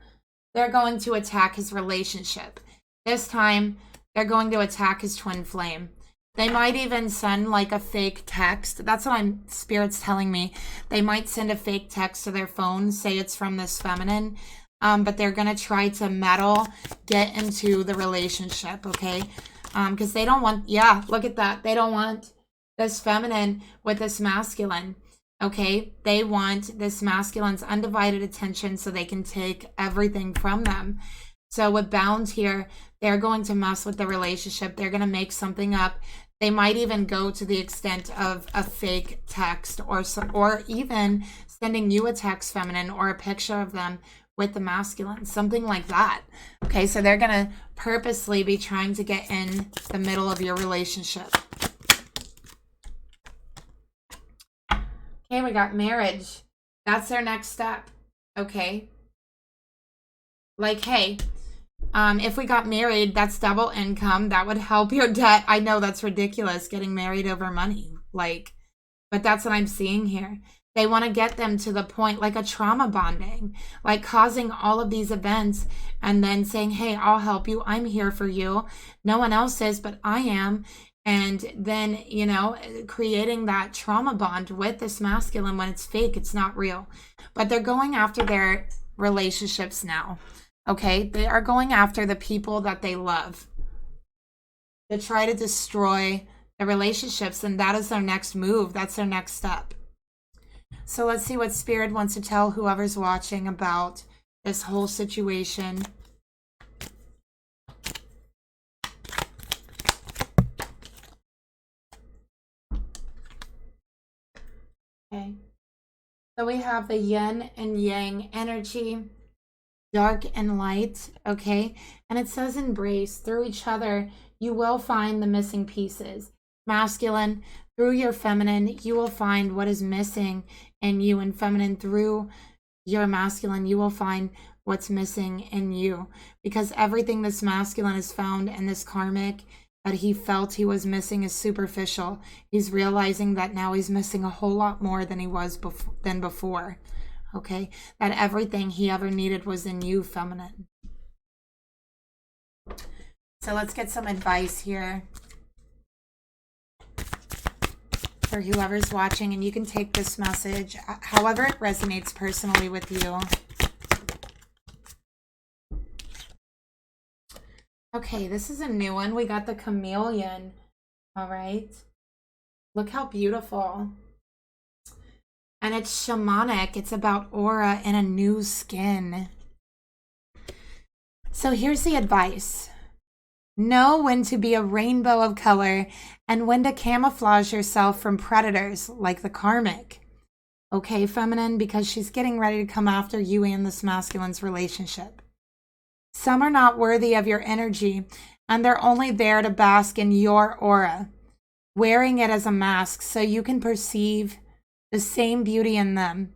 they're going to attack his relationship. This time they're going to attack his twin flame. They might even send like a fake text. That's what Spirit's telling me. They might send a fake text to their phone, say it's from this feminine, but they're going to try to meddle, get into the relationship, okay? Because they don't want, yeah, look at that. They don't want this feminine with this masculine, okay? They want this masculine's undivided attention so they can take everything from them. So with Bound here, they're going to mess with the relationship. They're going to make something up. They might even go to the extent of a fake text or even sending you a text, feminine, or a picture of them with the masculine, something like that. Okay, so they're going to purposely be trying to get in the middle of your relationship. Okay, we got marriage. That's their next step. Okay. Like, hey, if we got married, that's double income. That would help your debt. I know that's ridiculous, getting married over money. Like, but that's what I'm seeing here. They want to get them to the point, like a trauma bonding, like causing all of these events and then saying, hey, I'll help you. I'm here for you. No one else is, but I am. And then, you know, creating that trauma bond with this masculine when it's fake, it's not real. But they're going after their relationships now. Okay, they are going after the people that they love. They try to destroy the relationships, and that is their next move. That's their next step. So let's see what Spirit wants to tell whoever's watching about this whole situation. Okay. So we have the yin and yang energy, dark and light, okay? And it says embrace. Through each other, you will find the missing pieces. Masculine, through your feminine, you will find what is missing in you. And feminine, through your masculine, you will find what's missing in you. Because everything this masculine has found in this karmic that he felt he was missing is superficial. He's realizing that now he's missing a whole lot more than he was before. Okay? That everything he ever needed was in you, feminine. So let's get some advice here. for whoever's watching, and you can take this message however it resonates personally with you. Okay, this is a new one. We got the chameleon. All right. Look how beautiful. And it's shamanic. It's about aura and a new skin. So here's the advice. Know when to be a rainbow of color and when to camouflage yourself from predators like the karmic. Okay, feminine, because she's getting ready to come after you and this masculine's relationship. Some are not worthy of your energy, and they're only there to bask in your aura, wearing it as a mask so you can perceive the same beauty in them.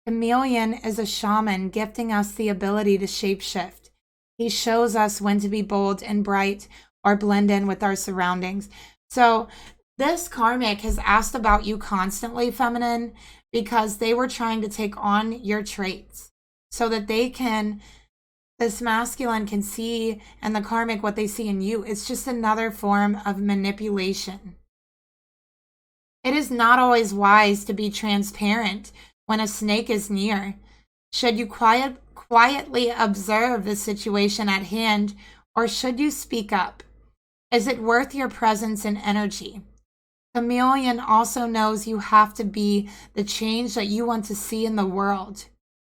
Chameleon is a shaman gifting us the ability to shapeshift. He shows us when to be bold and bright or blend in with our surroundings. So this karmic has asked about you constantly, feminine, because they were trying to take on your traits so that this masculine can see, and the karmic, what they see in you. It's just another form of manipulation. It is not always wise to be transparent when a snake is near. Should you quietly observe the situation at hand, or should you speak up? Is it worth your presence and energy? Chameleon also knows you have to be the change that you want to see in the world.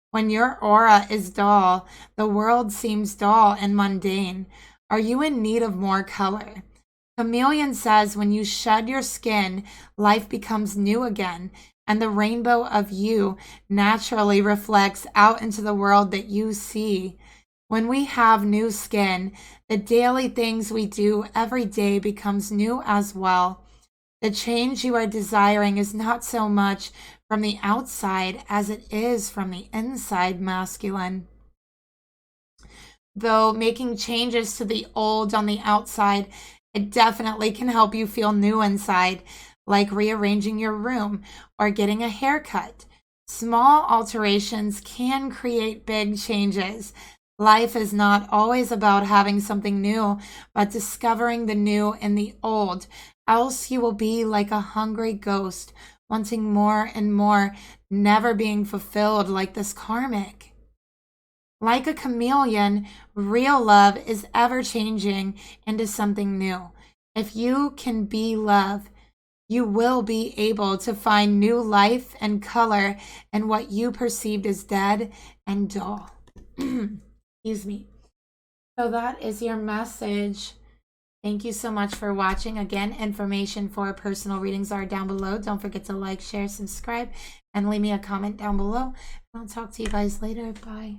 When your aura is dull, the world seems dull and mundane. Are you in need of more color? Chameleon says when you shed your skin, life becomes new again, and the rainbow of you naturally reflects out into the world that you see. When we have new skin, the daily things we do every day becomes new as well. The change you are desiring is not so much from the outside as it is from the inside, masculine. Though making changes to the old on the outside, it definitely can help you feel new inside, like rearranging your room or getting a haircut. Small alterations can create big changes. Life is not always about having something new, but discovering the new in the old. Else you will be like a hungry ghost, wanting more and more, never being fulfilled like this karmic. Like a chameleon, real love is ever changing into something new. If you can be love, you will be able to find new life and color in what you perceived as dead and dull. Excuse me. So that is your message. Thank you so much for watching. Again, information for personal readings are down below. Don't forget to like, share, subscribe, and leave me a comment down below. I'll talk to you guys later. Bye.